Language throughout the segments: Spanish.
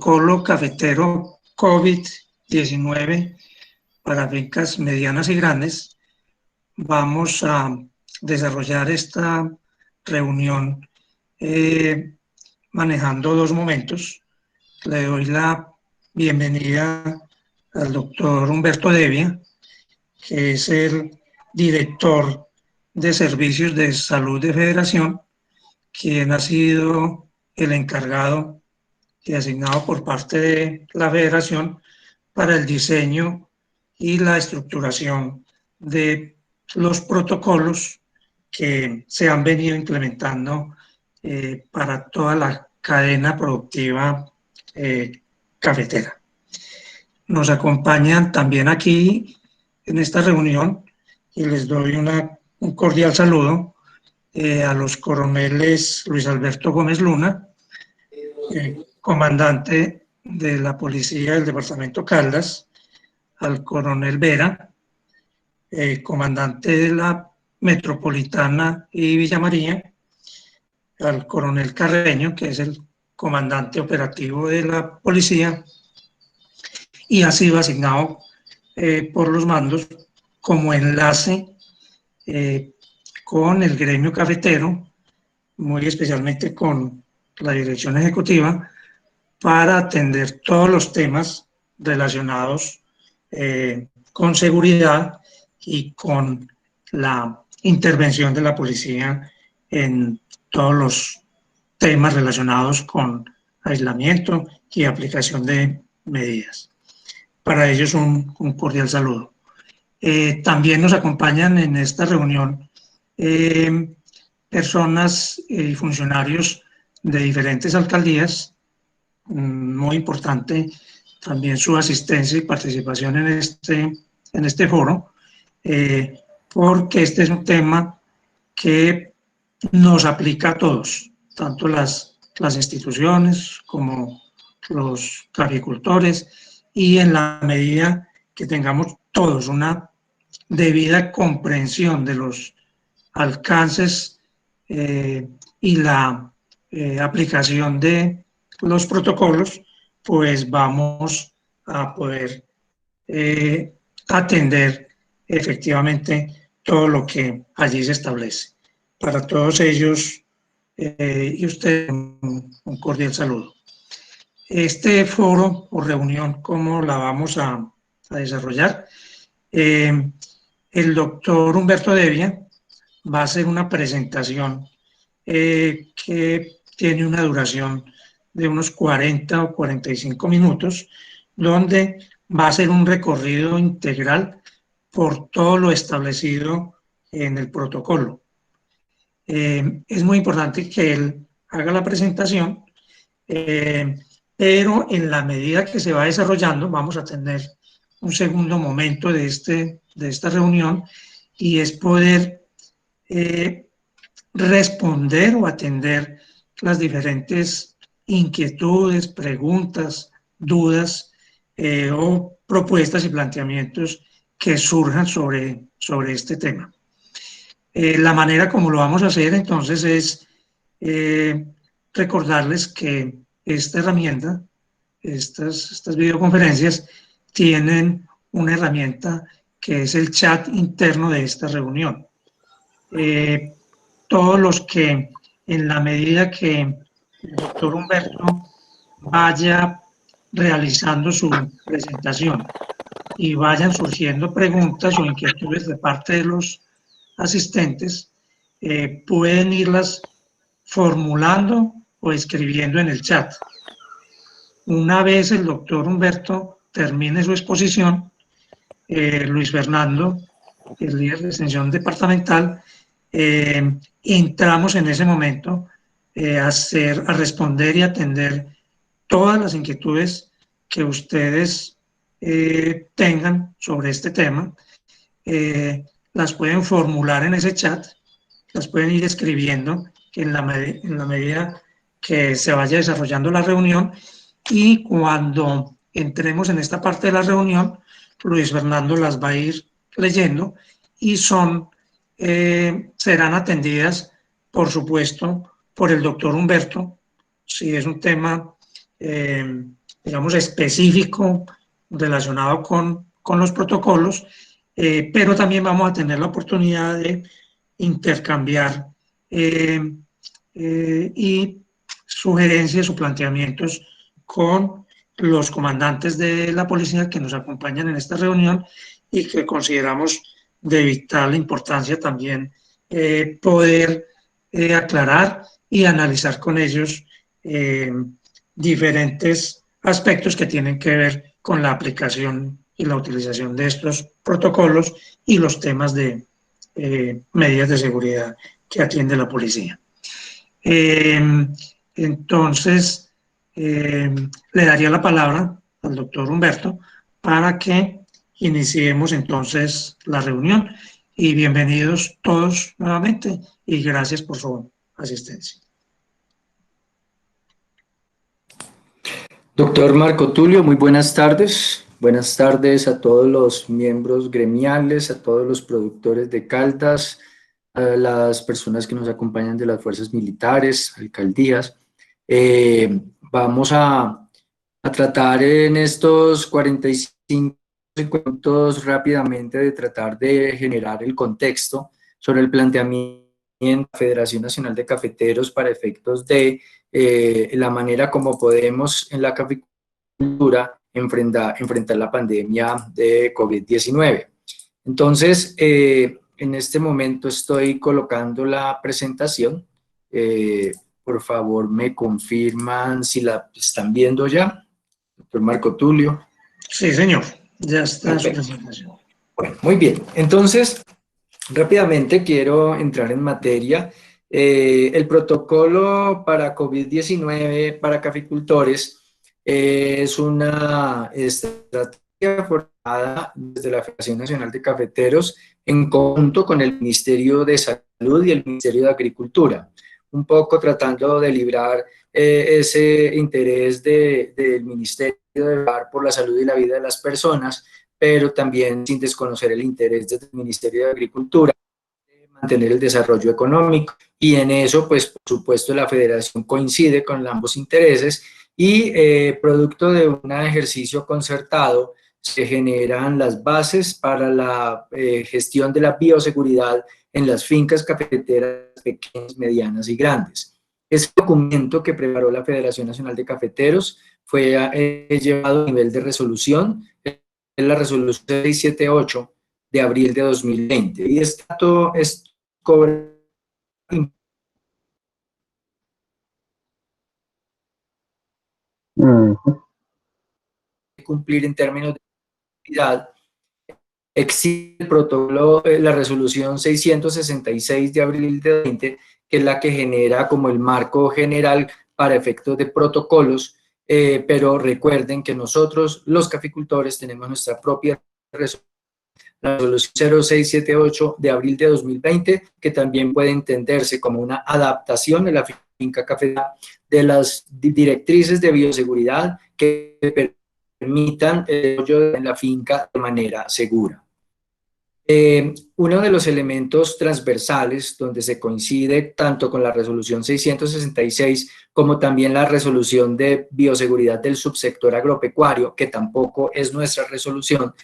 protocolo cafetero COVID-19 para fincas medianas y grandes, vamos a desarrollar esta reunión manejando dos momentos. Le doy la bienvenida al doctor Humberto Devia, que es el director de Servicios de Salud de Federación, quien ha sido el encargado y asignado por parte de la Federación para el diseño y la estructuración de los protocolos que se han venido implementando para toda la cadena productiva cafetera. Nos acompañan también aquí en esta reunión y les doy un cordial saludo a los coroneles Luis Alberto Gómez Luna, comandante de la Policía del Departamento Caldas, al coronel Vera, comandante de la Metropolitana y Villa María, al coronel Carreño, que es el comandante operativo de la policía, y ha sido asignado por los mandos como enlace con el gremio cafetero, muy especialmente con la dirección ejecutiva, para atender todos los temas relacionados con seguridad y con la intervención de la policía en todos los temas relacionados con aislamiento y aplicación de medidas. Para ellos un cordial saludo. También nos acompañan en esta reunión personas y funcionarios de diferentes alcaldías. Muy importante también su asistencia y participación en este foro, porque este es un tema que nos aplica a todos, tanto las instituciones como los caficultores, y en la medida que tengamos todos una debida comprensión de los alcances y la aplicación de los protocolos, pues vamos a poder atender efectivamente todo lo que allí se establece. Para todos ellos y usted un cordial saludo. Este foro o reunión, ¿cómo la vamos a desarrollar? El doctor Humberto Devia va a hacer una presentación que tiene una duración de unos 40 o 45 minutos, donde va a hacer un recorrido integral por todo lo establecido en el protocolo. Es muy importante que él haga la presentación, pero en la medida que se va desarrollando vamos a tener un segundo momento de esta reunión, y es poder responder o atender las diferentes inquietudes, preguntas, dudas o propuestas y planteamientos que surjan sobre este tema. La manera como lo vamos a hacer entonces es recordarles que esta herramienta, estas videoconferencias, tienen una herramienta que es el chat interno de esta reunión. Todos los que, en la medida que el doctor Humberto vaya realizando su presentación y vayan surgiendo preguntas o inquietudes de parte de los asistentes, pueden irlas formulando o escribiendo en el chat. Una vez el doctor Humberto termine su exposición, Luis Fernando, el líder de extensión departamental, entramos en ese momento a responder y atender todas las inquietudes que ustedes tengan sobre este tema. Las pueden formular en ese chat, las pueden ir escribiendo en la medida que se vaya desarrollando la reunión, y cuando entremos en esta parte de la reunión, Luis Fernando las va a ir leyendo y serán atendidas, por supuesto, por el doctor Humberto, si es un tema digamos, específico relacionado con los protocolos, pero también vamos a tener la oportunidad de intercambiar y sugerencias o planteamientos con los comandantes de la policía que nos acompañan en esta reunión y que consideramos de vital importancia también poder aclarar y analizar con ellos diferentes aspectos que tienen que ver con la aplicación y la utilización de estos protocolos y los temas de medidas de seguridad que atiende la policía. Entonces, le daría la palabra al doctor Humberto para que iniciemos entonces la reunión. Y bienvenidos todos nuevamente y gracias por su asistencia. Doctor Marco Tulio, muy buenas tardes. Buenas tardes a todos los miembros gremiales, a todos los productores de Caldas, a las personas que nos acompañan de las fuerzas militares, alcaldías. Vamos a tratar en estos 45 minutos rápidamente de tratar de generar el contexto sobre el planteamiento de la Federación Nacional de Cafeteros para efectos de la manera como podemos en la caficultura enfrentar la pandemia de COVID-19. Entonces, en este momento estoy colocando la presentación. Por favor, me confirman si la están viendo ya, doctor Marco Tulio. Sí, señor, ya está Perfecto. su presentación. Bueno, muy bien. Entonces, rápidamente quiero entrar en materia. El protocolo para COVID-19 para caficultores es una estrategia formada desde la Federación Nacional de Cafeteros en conjunto con el Ministerio de Salud y el Ministerio de Agricultura, un poco tratando de librar ese interés del Ministerio de velar por la salud y la vida de las personas, pero también sin desconocer el interés del Ministerio de Agricultura de mantener el desarrollo económico. Y en eso, pues, por supuesto, la federación coincide con ambos intereses y producto de un ejercicio concertado se generan las bases para la gestión de la bioseguridad en las fincas cafeteras pequeñas, medianas y grandes. Ese documento que preparó la Federación Nacional de Cafeteros fue llevado a nivel de resolución, es la resolución 678 de abril de 2020. Y esto es cumplir en términos de seguridad. Existe el protocolo, la resolución 666 de abril de 2020, que es la que genera como el marco general para efectos de protocolos, pero recuerden que nosotros, los caficultores, tenemos nuestra propia resolución, la resolución 0678 de abril de 2020, que también puede entenderse como una adaptación de la finca cafetera de las directrices de bioseguridad que permitan el desarrollo en la finca de manera segura. Uno de los elementos transversales donde se coincide tanto con la resolución 666 como también la resolución de bioseguridad del subsector agropecuario, que tampoco es nuestra resolución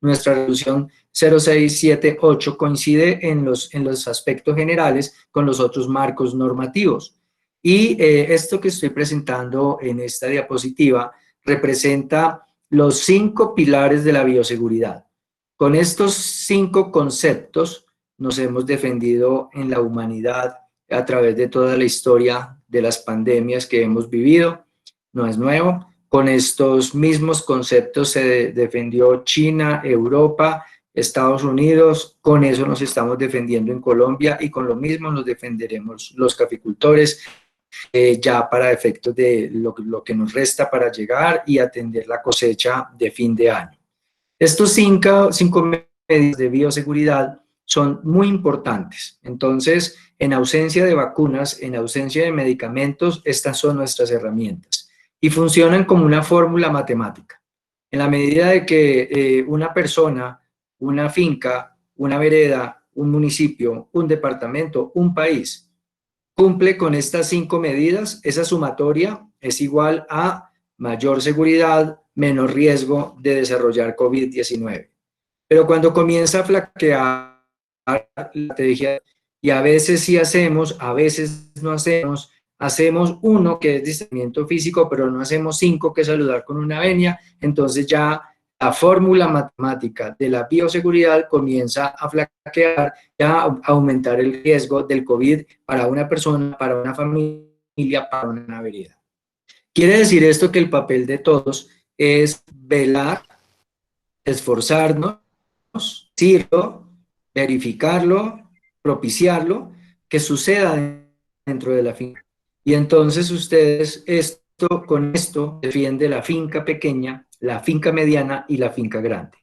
0678 coincide en los aspectos generales con los otros marcos normativos. Y esto que estoy presentando en esta diapositiva representa los 5 pilares de la bioseguridad. Con estos 5 conceptos nos hemos defendido en la humanidad a través de toda la historia de las pandemias que hemos vivido. No es nuevo. Con estos mismos conceptos se defendió China, Europa, Estados Unidos. Con eso nos estamos defendiendo en Colombia y con lo mismo nos defenderemos los caficultores ya para efectos de lo que nos resta para llegar y atender la cosecha de fin de año. Estos 5 medidas de bioseguridad son muy importantes. Entonces, en ausencia de vacunas, en ausencia de medicamentos, estas son nuestras herramientas y funcionan como una fórmula matemática. En la medida de que una persona, una finca, una vereda, un municipio, un departamento, un país cumple con estas 5 medidas, esa sumatoria es igual a mayor seguridad, menor riesgo de desarrollar COVID-19. Pero cuando comienza a flaquear la estrategia, y a veces sí hacemos, a veces no hacemos, hacemos 1 que es distanciamiento físico, pero no hacemos 5 que es saludar con una venia, entonces ya la fórmula matemática de la bioseguridad comienza a flaquear, ya a aumentar el riesgo del COVID para una persona, para una familia, para una vereda. Quiere decir esto que el papel de todos es velar, esforzarnos, decirlo, verificarlo, propiciarlo, que suceda dentro de la finca. Y entonces ustedes con esto defienden la finca pequeña, la finca mediana y la finca grande.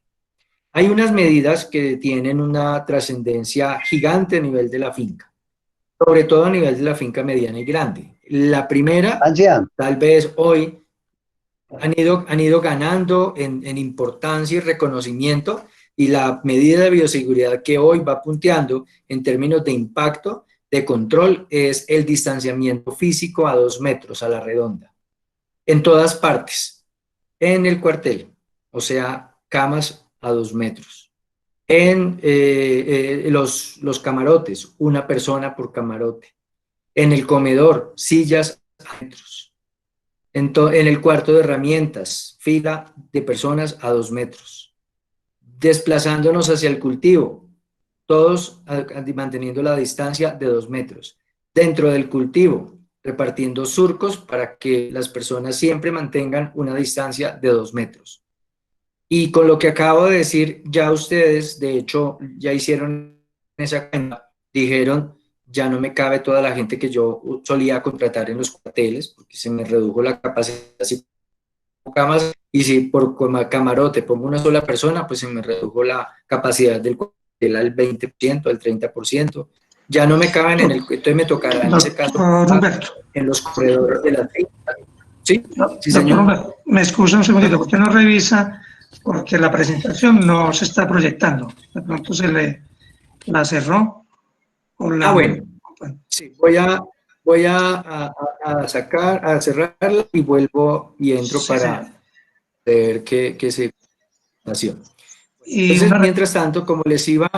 Hay unas medidas que tienen una trascendencia gigante a nivel de la finca, sobre todo a nivel de la finca mediana y grande. La primera, tal vez hoy, han ido ganando en importancia y reconocimiento, y la medida de bioseguridad que hoy va punteando en términos de impacto, de control, es el distanciamiento físico a 2 metros a la redonda, en todas partes, en el cuartel, o sea, camas a 2 metros. En los camarotes, 1 persona por camarote. En el comedor, sillas a metros. En el cuarto de herramientas, fila de personas a 2 metros. Desplazándonos hacia el cultivo, todos manteniendo la distancia de 2 metros. Dentro del cultivo, repartiendo surcos para que las personas siempre mantengan una distancia de 2 metros. Y con lo que acabo de decir, ya ustedes, de hecho, ya hicieron esa cuenta, dijeron, ya no me cabe toda la gente que yo solía contratar en los cuarteles, porque se me redujo la capacidad, si pongo camas, y si por camarote pongo una sola persona, pues se me redujo la capacidad del cuartel al 20%, al 30%, ya no me caben en el, entonces me tocará en ese caso en los corredores de la finca. ¿Sí? Sí, señor. Doctor, me excusa un segundito, ¿por qué no revisa? Porque la presentación no se está proyectando. De pronto se la cerró. O la... Bueno. Sí, voy a sacar, a cerrarla y vuelvo y entro para ver qué se nació. Entonces, mientras tanto, como les iba,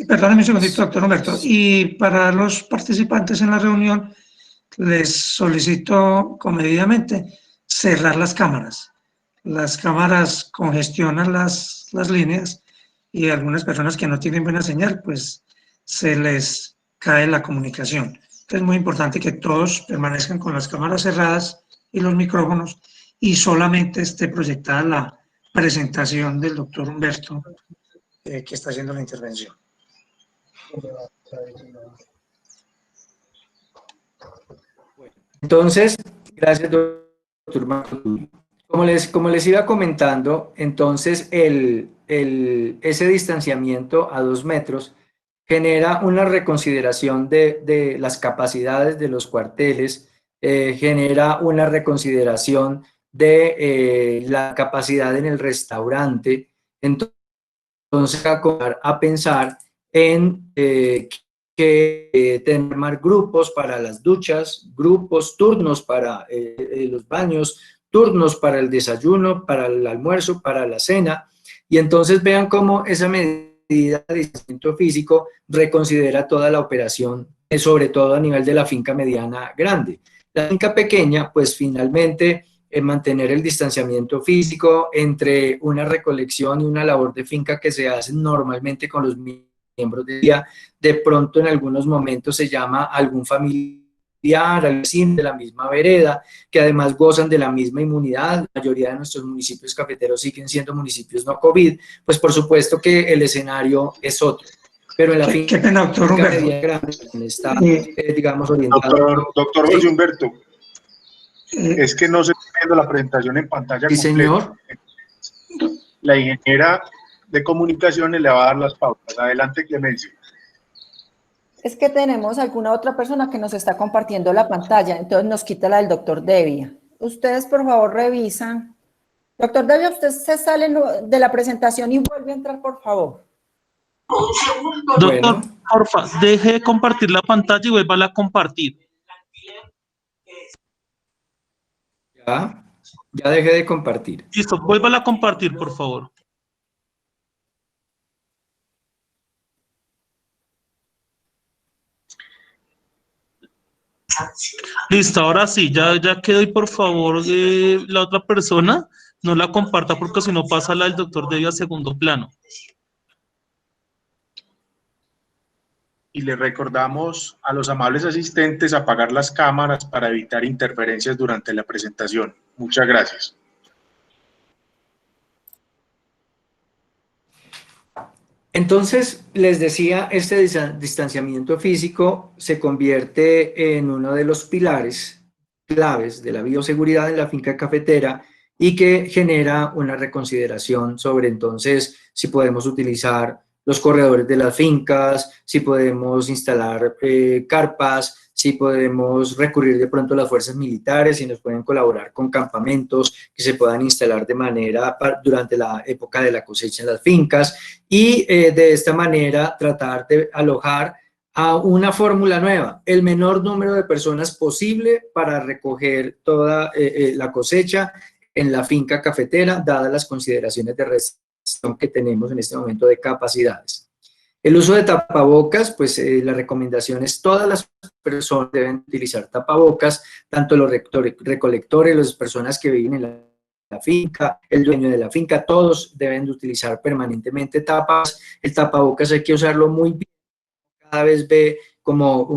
Perdóneme un segundito, doctor Humberto. Y para los participantes en la reunión, les solicito comedidamente cerrar las cámaras. Las cámaras congestionan las líneas y algunas personas que no tienen buena señal, pues se les cae la comunicación. Entonces es muy importante que todos permanezcan con las cámaras cerradas y los micrófonos, y solamente esté proyectada la presentación del doctor Humberto, que está haciendo la intervención. Entonces, gracias, doctor Marco. Como les iba comentando, entonces ese distanciamiento a 2 metros genera una reconsideración de las capacidades de los cuarteles, genera una reconsideración de la capacidad en el restaurante. Entonces, a pensar en tener más grupos para las duchas, grupos, turnos para los baños, turnos para el desayuno, para el almuerzo, para la cena, y entonces vean cómo esa medida de distanciamiento físico reconsidera toda la operación, sobre todo a nivel de la finca mediana grande. La finca pequeña, pues finalmente mantener el distanciamiento físico entre una recolección y una labor de finca que se hace normalmente con los miembros del día, de pronto en algunos momentos se llama algún familiar, al vecino de la misma vereda, que además gozan de la misma inmunidad. La mayoría de nuestros municipios cafeteros siguen siendo municipios no COVID, pues por supuesto que el escenario es otro. Pero en la finca media grande está, digamos, orientado. Doctor José Humberto, es que no se está viendo la presentación en pantalla sí, completa. Señor. La ingeniera de comunicaciones le va a dar las pautas. Adelante, Clemencia. Es que tenemos alguna otra persona que nos está compartiendo la pantalla, entonces nos quita la del doctor Devia. Ustedes, por favor, revisan. Doctor Devia, usted se sale de la presentación y vuelve a entrar, por favor. Doctor, porfa, deje de compartir la pantalla y vuelva a compartir. Ya dejé de compartir. Listo, vuélvala a compartir, por favor. Listo, ahora sí, ya quedó y por favor la otra persona no la comparta porque si no pasa la del doctor Debbie a segundo plano. Y le recordamos a los amables asistentes apagar las cámaras para evitar interferencias durante la presentación. Muchas gracias. Entonces, les decía, este distanciamiento físico se convierte en uno de los pilares claves de la bioseguridad en la finca cafetera y que genera una reconsideración sobre entonces si podemos utilizar los corredores de las fincas, si podemos instalar carpas, si podemos recurrir de pronto a las fuerzas militares, si nos pueden colaborar con campamentos que se puedan instalar de manera durante la época de la cosecha en las fincas y de esta manera tratar de alojar a una fórmula nueva, el menor número de personas posible para recoger toda la cosecha en la finca cafetera, dadas las consideraciones de restricción que tenemos en este momento de capacidades. El uso de tapabocas, pues la recomendación es todas las personas deben utilizar tapabocas, tanto los recolectores, las personas que viven en la finca, el dueño de la finca, todos deben de utilizar permanentemente tapas. El tapabocas hay que usarlo muy bien. Cada vez ve como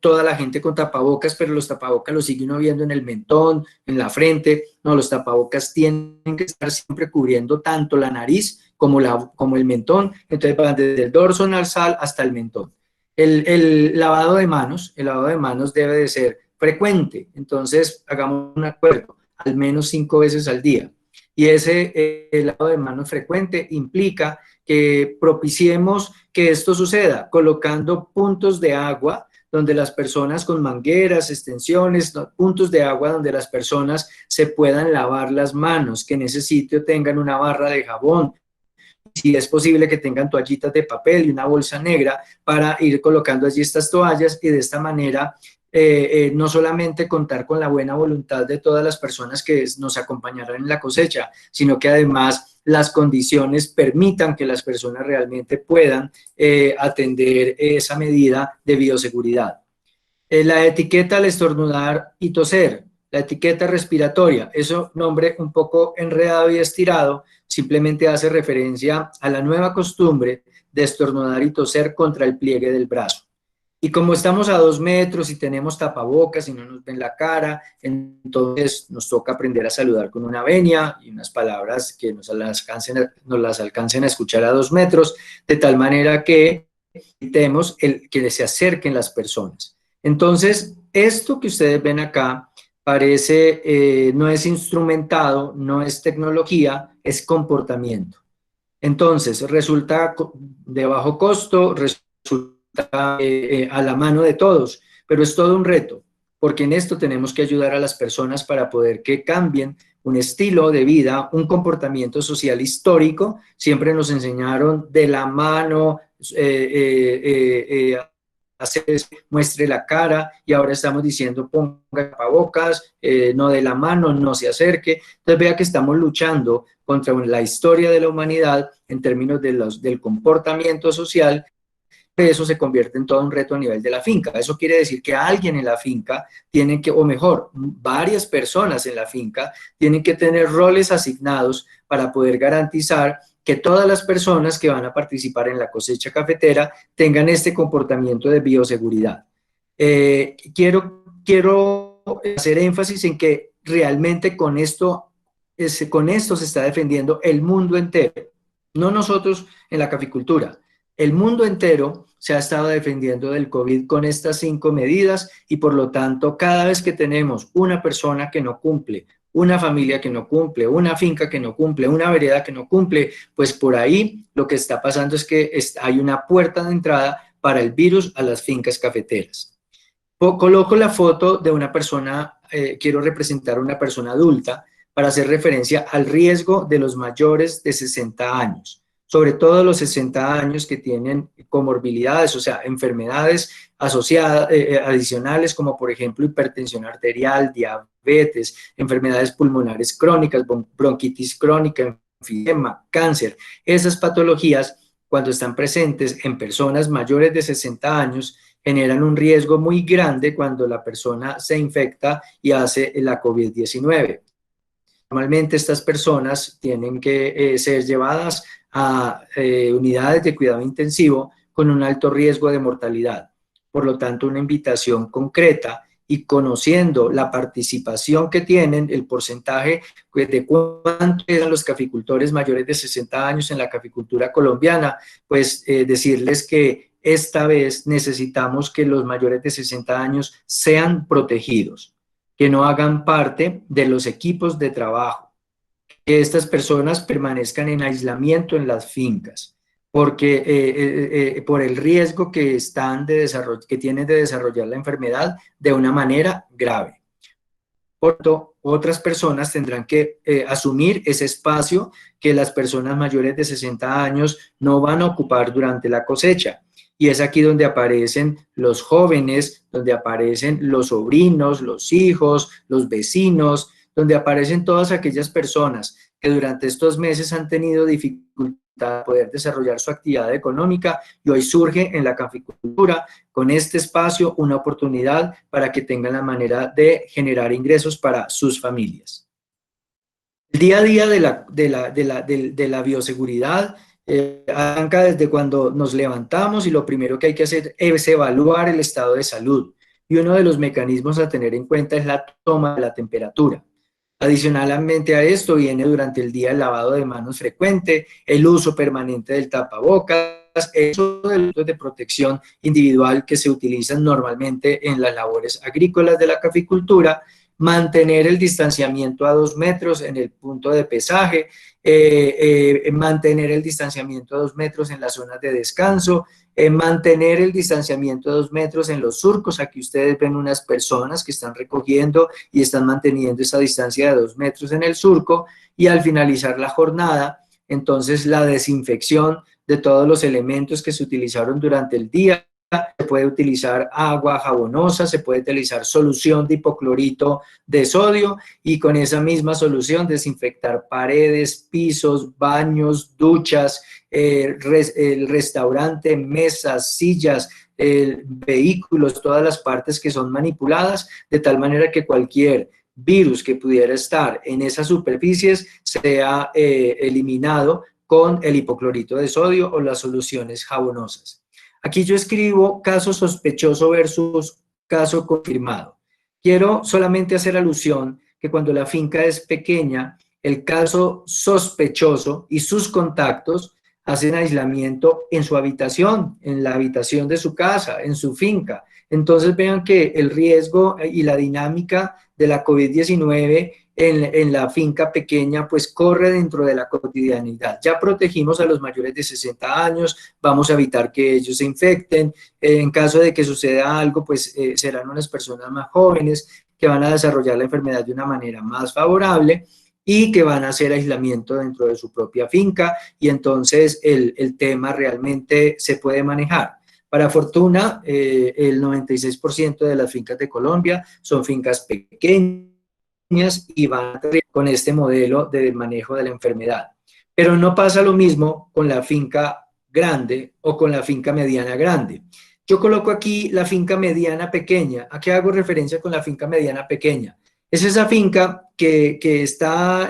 toda la gente con tapabocas, pero los tapabocas los sigue uno viendo en el mentón, en la frente. No, los tapabocas tienen que estar siempre cubriendo tanto la nariz como el mentón, entonces van desde el dorso nasal hasta el mentón. El lavado de manos debe de ser frecuente, entonces hagamos un acuerdo, al menos 5 veces al día. Y ese lavado de manos frecuente implica que propiciemos que esto suceda, colocando puntos de agua donde las personas con mangueras, extensiones, puntos de agua donde las personas se puedan lavar las manos, que en ese sitio tengan una barra de jabón, si es posible que tengan toallitas de papel y una bolsa negra para ir colocando allí estas toallas y de esta manera no solamente contar con la buena voluntad de todas las personas que nos acompañarán en la cosecha, sino que además las condiciones permitan que las personas realmente puedan atender esa medida de bioseguridad. La etiqueta al estornudar y toser, la etiqueta respiratoria, eso nombre un poco enredado y estirado, simplemente hace referencia a la nueva costumbre de estornudar y toser contra el pliegue del brazo. Y como estamos a 2 metros y tenemos tapabocas y no nos ven la cara, entonces nos toca aprender a saludar con una venia y unas palabras que nos las alcancen a escuchar a 2 metros, de tal manera que evitemos que se acerquen las personas. Entonces, esto que ustedes ven acá parece, no es instrumentado, no es tecnología, es comportamiento. Entonces, resulta de bajo costo, resulta a la mano de todos, pero es todo un reto, porque en esto tenemos que ayudar a las personas para poder que cambien un estilo de vida, un comportamiento social histórico. Siempre nos enseñaron de la mano, muestre la cara, y ahora estamos diciendo ponga tapabocas, no de la mano, no se acerque. Entonces vea que estamos luchando contra la historia de la humanidad en términos del comportamiento social. Eso se convierte en todo un reto a nivel de la finca. Eso quiere decir que alguien en la finca tiene que, o mejor, varias personas en la finca tienen que tener roles asignados para poder garantizar que todas las personas que van a participar en la cosecha cafetera tengan este comportamiento de bioseguridad. Quiero hacer énfasis en que realmente con esto se está defendiendo el mundo entero, no nosotros en la caficultura. El mundo entero se ha estado defendiendo del COVID con estas 5 medidas y por lo tanto cada vez que tenemos una persona que no cumple, una familia que no cumple, una finca que no cumple, una vereda que no cumple, pues por ahí lo que está pasando es que hay una puerta de entrada para el virus a las fincas cafeteras. Coloco la foto de una persona, quiero representar a una persona adulta para hacer referencia al riesgo de los mayores de 60 años. sobre todo los 60 años que tienen comorbilidades, o sea, enfermedades asociadas, adicionales, como por ejemplo hipertensión arterial, diabetes, enfermedades pulmonares crónicas, bronquitis crónica, enfisema, cáncer. Esas patologías, cuando están presentes en personas mayores de 60 años, generan un riesgo muy grande cuando la persona se infecta y hace la COVID-19. Normalmente estas personas tienen que ser llevadas a unidades de cuidado intensivo con un alto riesgo de mortalidad. Por lo tanto, una invitación concreta y conociendo la participación que tienen, el porcentaje de cuánto eran los caficultores mayores de 60 años en la caficultura colombiana, pues decirles que esta vez necesitamos que los mayores de 60 años sean protegidos, que no hagan parte de los equipos de trabajo, que estas personas permanezcan en aislamiento en las fincas, porque por el riesgo que tienen de desarrollar la enfermedad de una manera grave. Por tanto, otras personas tendrán que asumir ese espacio que las personas mayores de 60 años no van a ocupar durante la cosecha. Y es aquí donde aparecen los jóvenes, donde aparecen los sobrinos, los hijos, los vecinos, donde aparecen todas aquellas personas que durante estos meses han tenido dificultad de poder desarrollar su actividad económica y hoy surge en la caficultura con este espacio una oportunidad para que tengan la manera de generar ingresos para sus familias. El día a día de la bioseguridad arranca desde cuando nos levantamos y lo primero que hay que hacer es evaluar el estado de salud. Y uno de los mecanismos a tener en cuenta es la toma de la temperatura. Adicionalmente a esto viene durante el día el lavado de manos frecuente, el uso permanente del tapabocas, el uso de los de protección individual que se utilizan normalmente en las labores agrícolas de la caficultura, mantener el distanciamiento a 2 metros en el punto de pesaje, mantener el distanciamiento a 2 metros en las zonas de descanso, mantener el distanciamiento a 2 metros en los surcos. Aquí ustedes ven unas personas que están recogiendo y están manteniendo esa distancia de 2 metros en el surco, y al finalizar la jornada, entonces la desinfección de todos los elementos que se utilizaron durante el día. Se puede utilizar agua jabonosa, se puede utilizar solución de hipoclorito de sodio y con esa misma solución desinfectar paredes, pisos, baños, duchas, el restaurante, mesas, sillas, vehículos, todas las partes que son manipuladas, de tal manera que cualquier virus que pudiera estar en esas superficies sea eliminado con el hipoclorito de sodio o las soluciones jabonosas. Aquí yo escribo caso sospechoso versus caso confirmado. Quiero solamente hacer alusión que cuando la finca es pequeña, el caso sospechoso y sus contactos hacen aislamiento en su habitación, en la habitación de su casa, en su finca. Entonces vean que el riesgo y la dinámica de la COVID-19 en la finca pequeña pues corre dentro de la cotidianidad. Ya protegimos a los mayores de 60 años, vamos a evitar que ellos se infecten. En caso de que suceda algo, pues serán unas personas más jóvenes que van a desarrollar la enfermedad de una manera más favorable y que van a hacer aislamiento dentro de su propia finca, y entonces el tema realmente se puede manejar. Para fortuna, el 96% de las fincas de Colombia son fincas pequeñas y van con este modelo de manejo de la enfermedad. Pero no pasa lo mismo con la finca grande o con la finca mediana grande. Yo coloco aquí la finca mediana pequeña. ¿A qué hago referencia con la finca mediana pequeña? Es esa finca que está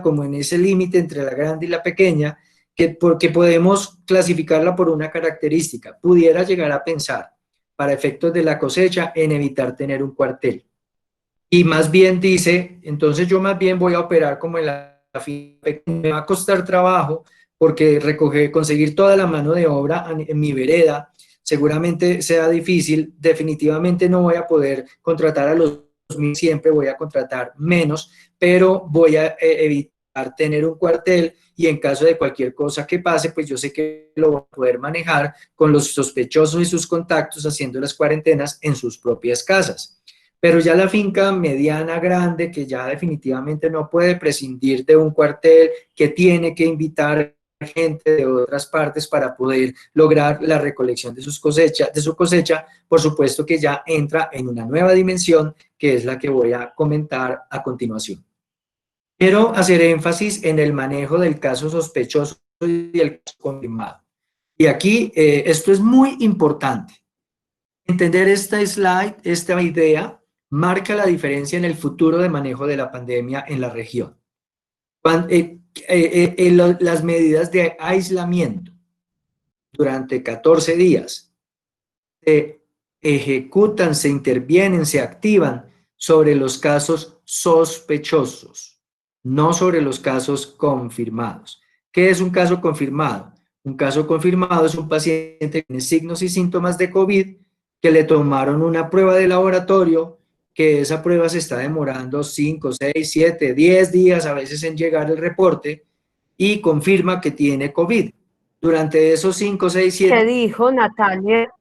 como en ese límite entre la grande y la pequeña, porque podemos clasificarla por una característica. Pudiera llegar a pensar, para efectos de la cosecha, en evitar tener un cuartel. Y más bien dice, entonces yo más bien voy a operar como en la finca pequeña. Me va a costar trabajo porque conseguir toda la mano de obra en mi vereda seguramente sea difícil. Definitivamente no voy a poder contratar a los 2.000, siempre voy a contratar menos, pero voy a evitar tener un cuartel, y en caso de cualquier cosa que pase, pues yo sé que lo voy a poder manejar con los sospechosos y sus contactos haciendo las cuarentenas en sus propias casas. Pero ya la finca mediana, grande, que ya definitivamente no puede prescindir de un cuartel, que tiene que invitar gente de otras partes para poder lograr la recolección de su cosecha, por supuesto que ya entra en una nueva dimensión, que es la que voy a comentar a continuación. Quiero hacer énfasis en el manejo del caso sospechoso y el caso confirmado. Y aquí esto es muy importante. Entender esta slide, esta idea, marca la diferencia en el futuro de manejo de la pandemia en la región. Las medidas de aislamiento durante 14 días se ejecutan, se intervienen, se activan sobre los casos sospechosos, no sobre los casos confirmados. ¿Qué es un caso confirmado? Un caso confirmado es un paciente que tiene signos y síntomas de COVID, que le tomaron una prueba de laboratorio, que esa prueba se está demorando 5, 6, 7, 10 días a veces en llegar el reporte y confirma que tiene COVID. Durante esos 5, 6, 7... ¿Qué dijo Natalia?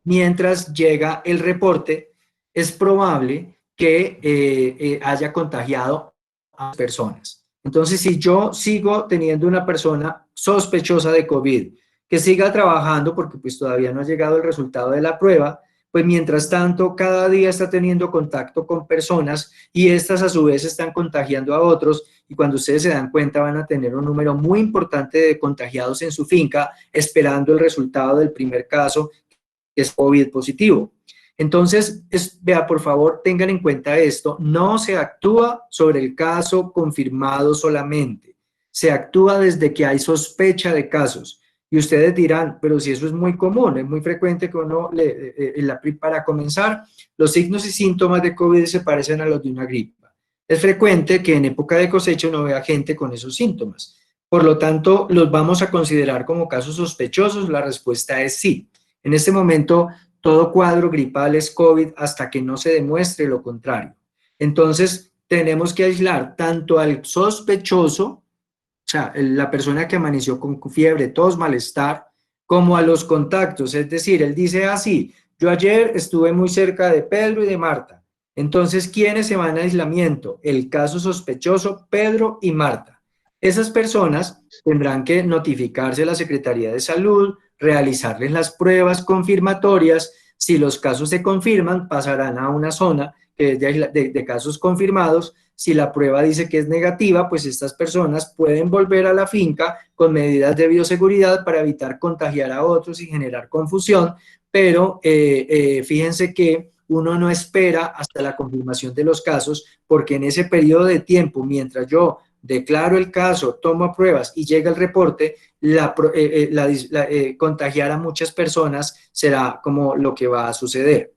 Mientras llega el reporte, es probable que haya contagiado a personas. Entonces, si yo sigo teniendo una persona sospechosa de COVID, que siga trabajando porque pues todavía no ha llegado el resultado de la prueba, pues mientras tanto cada día está teniendo contacto con personas y estas a su vez están contagiando a otros, y cuando ustedes se dan cuenta van a tener un número muy importante de contagiados en su finca esperando el resultado del primer caso, que es COVID positivo. Entonces, vea, por favor, tengan en cuenta esto, no se actúa sobre el caso confirmado solamente, se actúa desde que hay sospecha de casos. Y ustedes dirán, pero si eso es muy común, es muy frecuente que uno, para comenzar, los signos y síntomas de COVID se parecen a los de una gripa. Es frecuente que en época de cosecha uno vea gente con esos síntomas. Por lo tanto, ¿los vamos a considerar como casos sospechosos? La respuesta es sí. En este momento, todo cuadro gripal es COVID hasta que no se demuestre lo contrario. Entonces, tenemos que aislar tanto al sospechoso, o sea, la persona que amaneció con fiebre, tos, malestar, como a los contactos. Es decir, él dice así, yo ayer estuve muy cerca de Pedro y de Marta. Entonces, ¿quiénes se van a aislamiento? El caso sospechoso, Pedro y Marta. Esas personas tendrán que notificarse a la Secretaría de Salud, realizarles las pruebas confirmatorias. Si los casos se confirman, pasarán a una zona que es de casos confirmados. Si la prueba dice que es negativa, pues estas personas pueden volver a la finca con medidas de bioseguridad para evitar contagiar a otros y generar confusión, pero fíjense que uno no espera hasta la confirmación de los casos, porque en ese periodo de tiempo, mientras yo declaro el caso, tomo pruebas y llega el reporte, contagiar a muchas personas será como lo que va a suceder.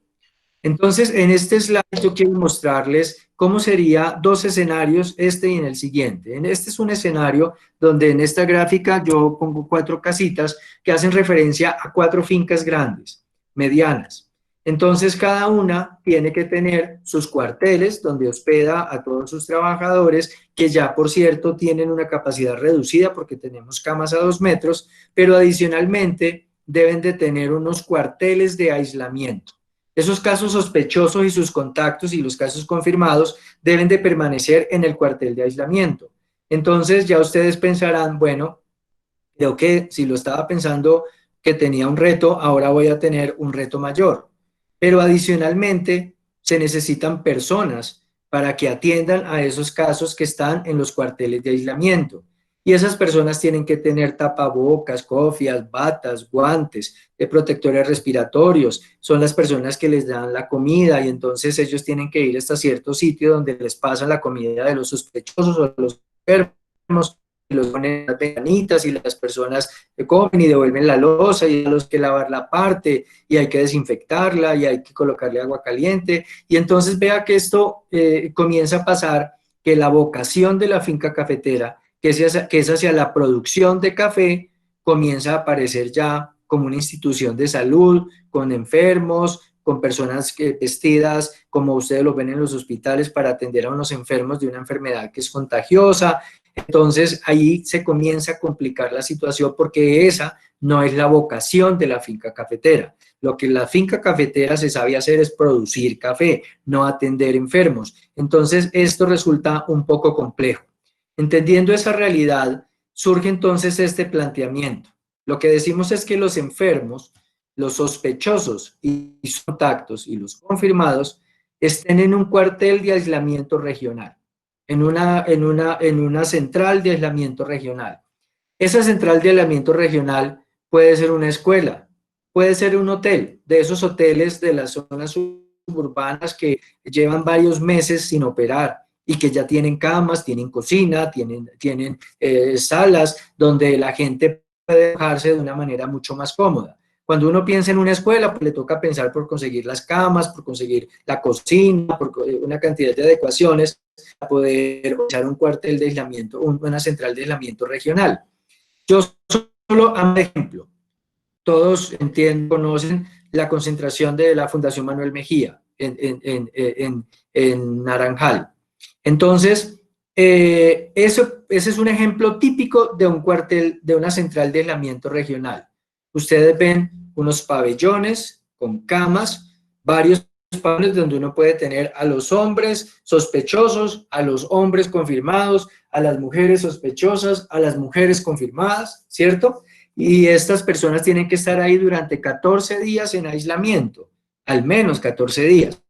Entonces, en este slide yo quiero mostrarles cómo serían dos escenarios, este y en el siguiente. Este es un escenario donde en esta gráfica yo pongo 4 casitas que hacen referencia a 4 fincas grandes, medianas. Entonces, cada una tiene que tener sus cuarteles donde hospeda a todos sus trabajadores, que ya, por cierto, tienen una capacidad reducida porque tenemos camas a 2 metros, pero adicionalmente deben de tener unos cuarteles de aislamiento. Esos casos sospechosos y sus contactos y los casos confirmados deben de permanecer en el cuartel de aislamiento. Entonces, ya ustedes pensarán, bueno, creo que si lo estaba pensando que tenía un reto, ahora voy a tener un reto mayor. Pero adicionalmente se necesitan personas para que atiendan a esos casos que están en los cuarteles de aislamiento. Y esas personas tienen que tener tapabocas, cofias, batas, guantes, protectores respiratorios. Son las personas que les dan la comida y entonces ellos tienen que ir hasta cierto sitio donde les pasan la comida de los sospechosos o de los enfermos, y los ponen en las ventanitas y las personas comen y devuelven la loza y a los que lavar la parte y hay que desinfectarla y hay que colocarle agua caliente. Y entonces vea que esto comienza a pasar, que la vocación de la finca cafetera, que es hacia la producción de café, comienza a aparecer ya como una institución de salud, con enfermos, con personas vestidas como ustedes lo ven en los hospitales para atender a unos enfermos de una enfermedad que es contagiosa. Entonces ahí se comienza a complicar la situación porque esa no es la vocación de la finca cafetera. Lo que la finca cafetera se sabe hacer es producir café, no atender enfermos. Entonces esto resulta un poco complejo. Entendiendo esa realidad, surge entonces este planteamiento. Lo que decimos es que los enfermos, los sospechosos y sus contactos y los confirmados estén en un cuartel de aislamiento regional, en una central de aislamiento regional. Esa central de aislamiento regional puede ser una escuela, puede ser un hotel, de esos hoteles de las zonas suburbanas que llevan varios meses sin operar y que ya tienen camas, tienen cocina, tienen salas donde la gente puede alojarse de una manera mucho más cómoda. Cuando uno piensa en una escuela, pues le toca pensar por conseguir las camas, por conseguir la cocina, por una cantidad de adecuaciones para poder usar un cuartel de aislamiento, una central de aislamiento regional. Yo solo a un ejemplo. Todos conocen la concentración de la Fundación Manuel Mejía en Naranjal. Entonces, ese es un ejemplo típico de un cuartel, de una central de aislamiento regional. Ustedes ven unos pabellones con camas, varios pabellones donde uno puede tener a los hombres sospechosos, a los hombres confirmados, a las mujeres sospechosas, a las mujeres confirmadas, ¿cierto? Y estas personas tienen que estar ahí durante 14 días en aislamiento, al menos 14 días.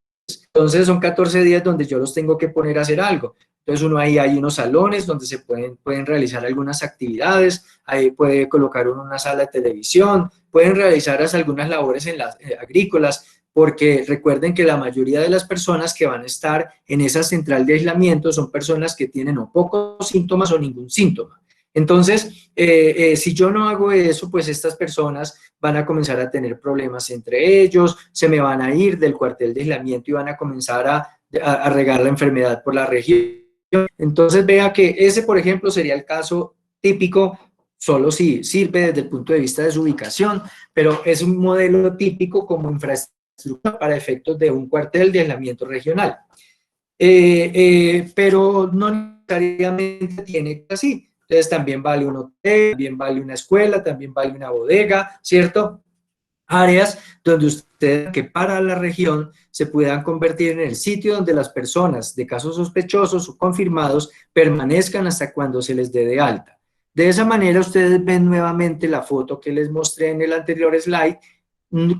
Entonces son 14 días donde yo los tengo que poner a hacer algo. Entonces hay unos salones donde se pueden realizar algunas actividades, ahí puede colocar uno una sala de televisión, pueden realizar algunas labores en las agrícolas, porque recuerden que la mayoría de las personas que van a estar en esa central de aislamiento son personas que tienen o pocos síntomas o ningún síntoma. Entonces, si yo no hago eso, pues estas personas van a comenzar a tener problemas entre ellos, se me van a ir del cuartel de aislamiento y van a comenzar a regar la enfermedad por la región. Entonces, vea que ese, por ejemplo, sería el caso típico, solo si sirve desde el punto de vista de su ubicación, pero es un modelo típico como infraestructura para efectos de un cuartel de aislamiento regional. Pero no necesariamente tiene que ser así. Entonces también vale un hotel, también vale una escuela, también vale una bodega, ¿cierto? Áreas donde ustedes que para la región se puedan convertir en el sitio donde las personas de casos sospechosos o confirmados permanezcan hasta cuando se les dé de alta. De esa manera ustedes ven nuevamente la foto que les mostré en el anterior slide,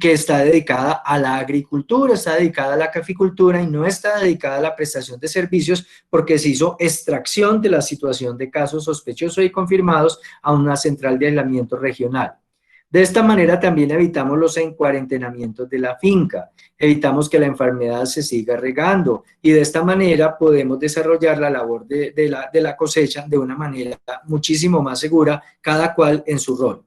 que está dedicada a la agricultura, está dedicada a la caficultura y no está dedicada a la prestación de servicios porque se hizo extracción de la situación de casos sospechosos y confirmados a una central de aislamiento regional. De esta manera también evitamos los encuarentenamientos de la finca, evitamos que la enfermedad se siga regando y de esta manera podemos desarrollar la labor de la cosecha de una manera muchísimo más segura, cada cual en su rol.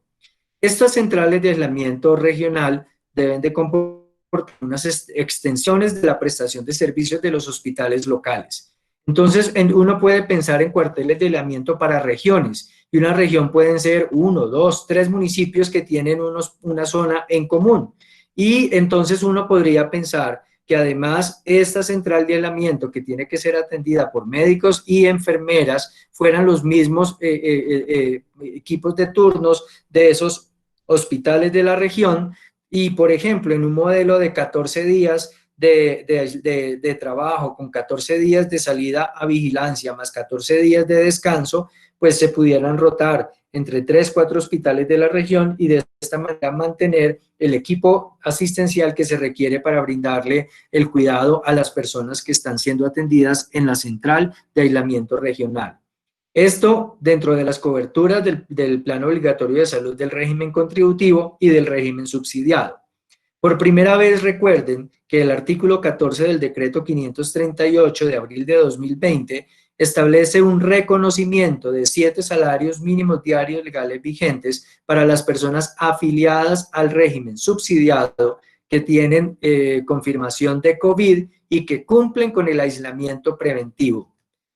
Estas centrales de aislamiento regional deben de comportar unas extensiones de la prestación de servicios de los hospitales locales. Entonces, uno puede pensar en cuarteles de aislamiento para regiones, y una región pueden ser 1, 2, 3 municipios que tienen una zona en común. Y entonces uno podría pensar que además esta central de aislamiento que tiene que ser atendida por médicos y enfermeras fueran los mismos equipos de turnos de esos hospitales de la región y, por ejemplo, en un modelo de 14 días de trabajo con 14 días de salida a vigilancia más 14 días de descanso, pues se pudieran rotar entre 3, 4 hospitales de la región y de esta manera mantener el equipo asistencial que se requiere para brindarle el cuidado a las personas que están siendo atendidas en la central de aislamiento regional. Esto dentro de las coberturas del Plan Obligatorio de Salud del régimen contributivo y del régimen subsidiado. Por primera vez recuerden que el artículo 14 del decreto 538 de abril de 2020 establece un reconocimiento de 7 salarios mínimos diarios legales vigentes para las personas afiliadas al régimen subsidiado que tienen confirmación de COVID y que cumplen con el aislamiento preventivo.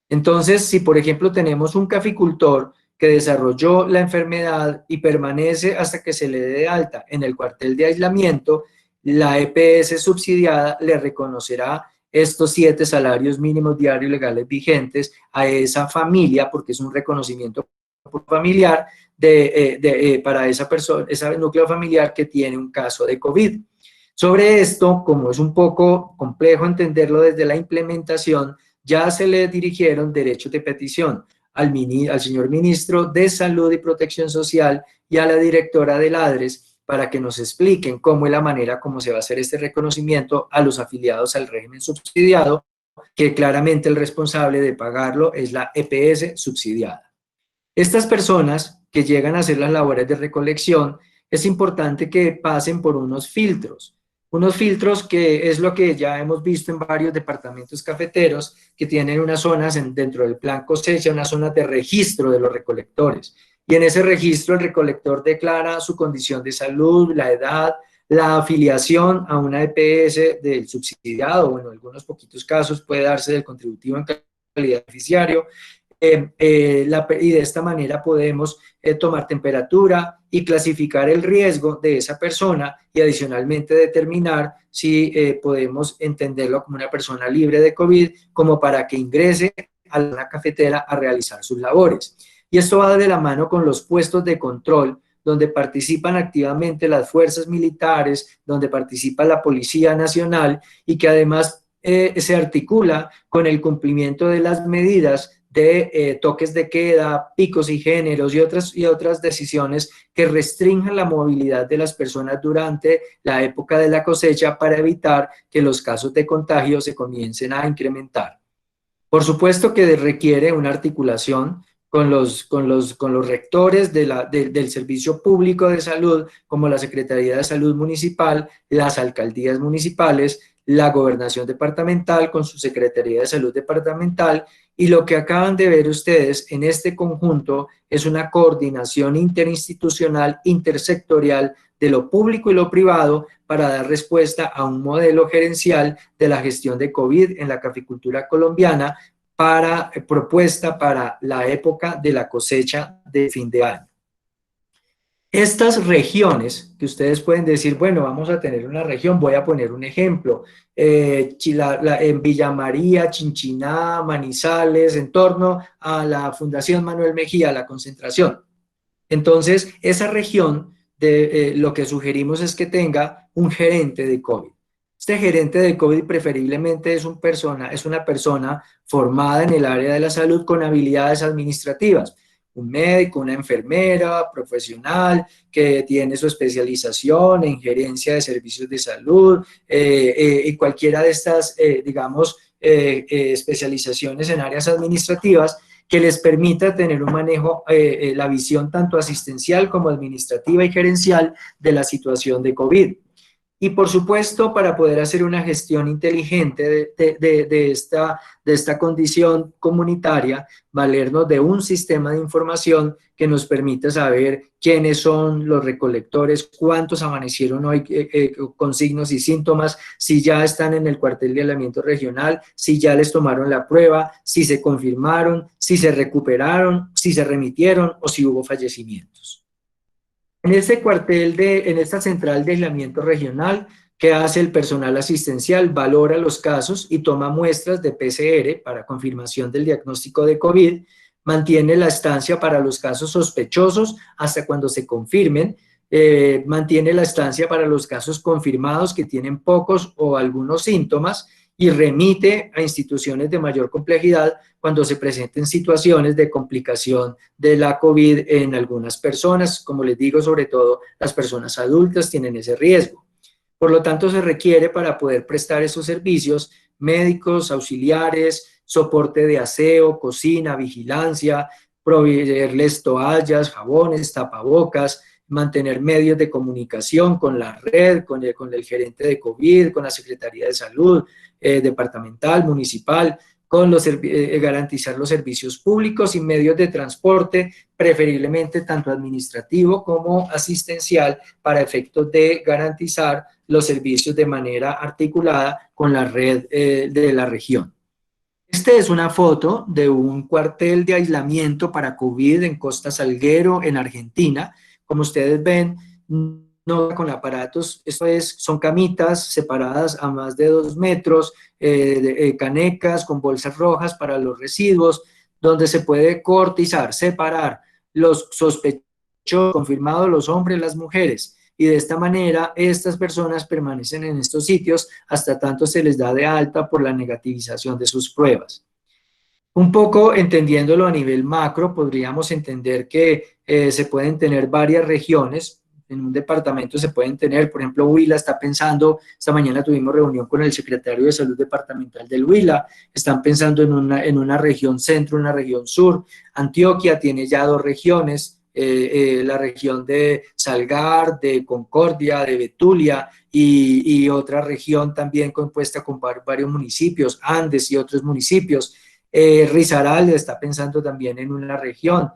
Entonces, si por ejemplo tenemos un caficultor que desarrolló la enfermedad y permanece hasta que se le dé de alta en el cuartel de aislamiento, la EPS subsidiada le reconocerá estos 7 salarios mínimos diarios legales vigentes a esa familia, porque es un reconocimiento familiar para esa persona, ese núcleo familiar que tiene un caso de COVID. Sobre esto, como es un poco complejo entenderlo desde la implementación, ya se le dirigieron derechos de petición al señor ministro de Salud y Protección Social y a la directora del ADRES para que nos expliquen cómo es la manera como se va a hacer este reconocimiento a los afiliados al régimen subsidiado, que claramente el responsable de pagarlo es la EPS subsidiada. Estas personas que llegan a hacer las labores de recolección, es importante que pasen por unos filtros que es lo que ya hemos visto en varios departamentos cafeteros, que tienen unas zonas dentro del plan cosecha, unas zonas de registro de los recolectores. Y en ese registro el recolector declara su condición de salud, la edad, la afiliación a una EPS del subsidiado, o en algunos poquitos casos puede darse del contributivo en calidad de beneficiario, y de esta manera podemos tomar temperatura y clasificar el riesgo de esa persona y adicionalmente determinar si podemos entenderlo como una persona libre de COVID, como para que ingrese a la cafetera a realizar sus labores. Y esto va de la mano con los puestos de control, donde participan activamente las fuerzas militares, donde participa la Policía Nacional y que además se articula con el cumplimiento de las medidas de toques de queda, picos y géneros y otras decisiones que restrinjan la movilidad de las personas durante la época de la cosecha para evitar que los casos de contagio se comiencen a incrementar. Por supuesto que requiere una articulación con los rectores del Servicio Público de Salud, como la Secretaría de Salud Municipal, las alcaldías municipales, la Gobernación Departamental con su Secretaría de Salud Departamental, y lo que acaban de ver ustedes en este conjunto es una coordinación interinstitucional, intersectorial de lo público y lo privado para dar respuesta a un modelo gerencial de la gestión de COVID en la caficultura colombiana, propuesta para la época de la cosecha de fin de año. Estas regiones que ustedes pueden decir, bueno, vamos a tener una región, voy a poner un ejemplo, en Villa María, Chinchiná, Manizales, en torno a la Fundación Manuel Mejía, la concentración. Entonces, esa región, lo que sugerimos es que tenga un gerente de COVID. Este gerente de COVID preferiblemente es una persona formada en el área de la salud con habilidades administrativas, un médico, una enfermera profesional que tiene su especialización en gerencia de servicios de salud y cualquiera de estas, especializaciones en áreas administrativas que les permita tener un manejo, la visión tanto asistencial como administrativa y gerencial de la situación de COVID. Y por supuesto, para poder hacer una gestión inteligente de esta condición comunitaria, valernos de un sistema de información que nos permita saber quiénes son los recolectores, cuántos amanecieron hoy con signos y síntomas, si ya están en el cuartel de aislamiento regional, si ya les tomaron la prueba, si se confirmaron, si se recuperaron, si se remitieron o si hubo fallecimientos. En esta central de aislamiento regional, ¿qué hace el personal asistencial? Valora los casos y toma muestras de PCR para confirmación del diagnóstico de COVID, mantiene la estancia para los casos sospechosos hasta cuando se confirmen, mantiene la estancia para los casos confirmados que tienen pocos o algunos síntomas y remite a instituciones de mayor complejidad cuando se presenten situaciones de complicación de la COVID en algunas personas. Como les digo, sobre todo las personas adultas tienen ese riesgo. Por lo tanto, se requiere para poder prestar esos servicios médicos, auxiliares, soporte de aseo, cocina, vigilancia, proveerles toallas, jabones, tapabocas, mantener medios de comunicación con la red, con el gerente de COVID, con la Secretaría de Salud departamental, municipal, garantizar los servicios públicos y medios de transporte, preferiblemente tanto administrativo como asistencial, para efectos de garantizar los servicios de manera articulada con la red de la región. Esta es una foto de un cuartel de aislamiento para COVID en Costa Salguero, en Argentina. Como ustedes ven, no con aparatos, son camitas separadas a más de 2 metros, canecas con bolsas rojas para los residuos, donde se puede cortizar, separar los sospechosos confirmados, los hombres, las mujeres, y de esta manera estas personas permanecen en estos sitios hasta tanto se les da de alta por la negativización de sus pruebas. Un poco entendiéndolo a nivel macro, podríamos entender que se pueden tener varias regiones. En un departamento se pueden tener, por ejemplo, Huila está pensando, esta mañana tuvimos reunión con el secretario de Salud Departamental del Huila, están pensando en una región centro, una región sur. Antioquia tiene ya 2 regiones, la región de Salgar, de Concordia, de Betulia y otra región también compuesta con varios municipios, Andes y otros municipios. Risaralda está pensando también en una región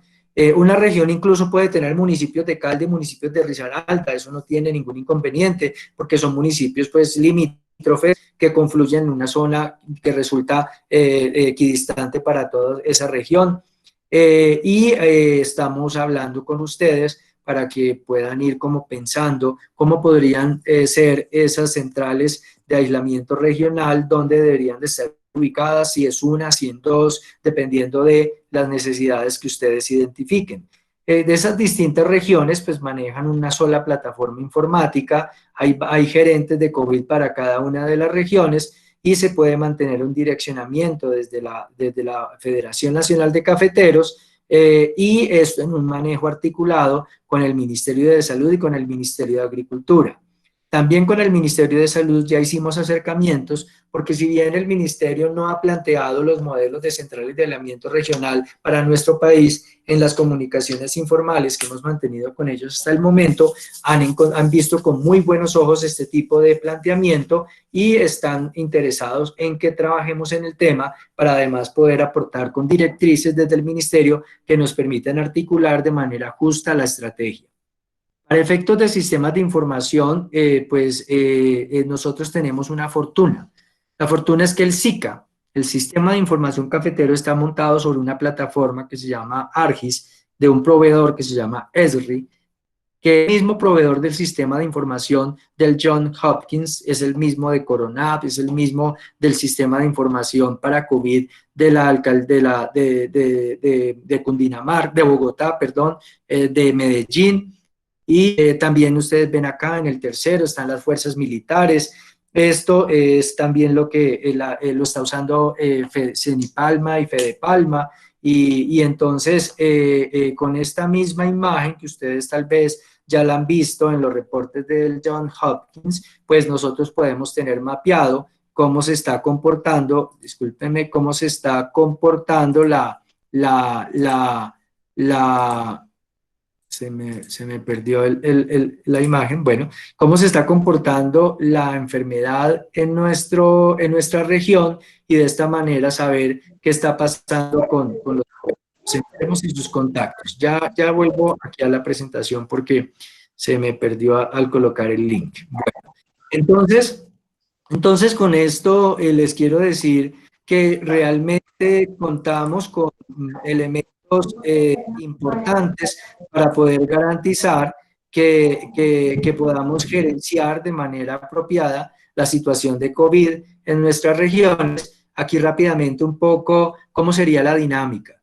incluso puede tener municipios de Calde, municipios de Risaralda, eso no tiene ningún inconveniente, porque son municipios pues limítrofes que confluyen en una zona que resulta equidistante para toda esa región. Estamos hablando con ustedes para que puedan ir como pensando cómo podrían ser esas centrales de aislamiento regional, donde deberían de estar ubicadas, si es una, si en 2, dependiendo de las necesidades que ustedes identifiquen. De esas distintas regiones, pues manejan una sola plataforma informática, hay gerentes de COVID para cada una de las regiones y se puede mantener un direccionamiento desde la Federación Nacional de Cafeteros y esto en un manejo articulado con el Ministerio de Salud y con el Ministerio de Agricultura. También con el Ministerio de Salud ya hicimos acercamientos, porque si bien el Ministerio no ha planteado los modelos de centrales de aislamiento regional para nuestro país, en las comunicaciones informales que hemos mantenido con ellos hasta el momento, han visto con muy buenos ojos este tipo de planteamiento y están interesados en que trabajemos en el tema para además poder aportar con directrices desde el Ministerio que nos permitan articular de manera justa la estrategia. Para efectos de sistemas de información, nosotros tenemos una fortuna. La fortuna es que el SICA, el Sistema de Información Cafetero, está montado sobre una plataforma que se llama ARGIS, de un proveedor que se llama ESRI, que es el mismo proveedor del sistema de información del Johns Hopkins, es el mismo de Coronap, es el mismo del sistema de información para COVID de Cundinamarca, de Bogotá, perdón, de Medellín. Y también ustedes ven acá en el tercero están las fuerzas militares. Esto es también lo que lo está usando Cenipalma y Fedepalma. Y entonces con esta misma imagen que ustedes tal vez ya la han visto en los reportes del Johns Hopkins, pues nosotros podemos tener mapeado cómo se está comportando, discúlpenme, cómo se está comportando se me perdió la imagen, bueno, cómo se está comportando la enfermedad en nuestra región y de esta manera saber qué está pasando con los enfermos y sus contactos. Ya vuelvo aquí a la presentación porque se me perdió al colocar el link. Bueno, entonces con esto les quiero decir que realmente contamos con elementos importantes para poder garantizar que podamos gerenciar de manera apropiada la situación de COVID en nuestras regiones. Aquí rápidamente un poco cómo sería la dinámica.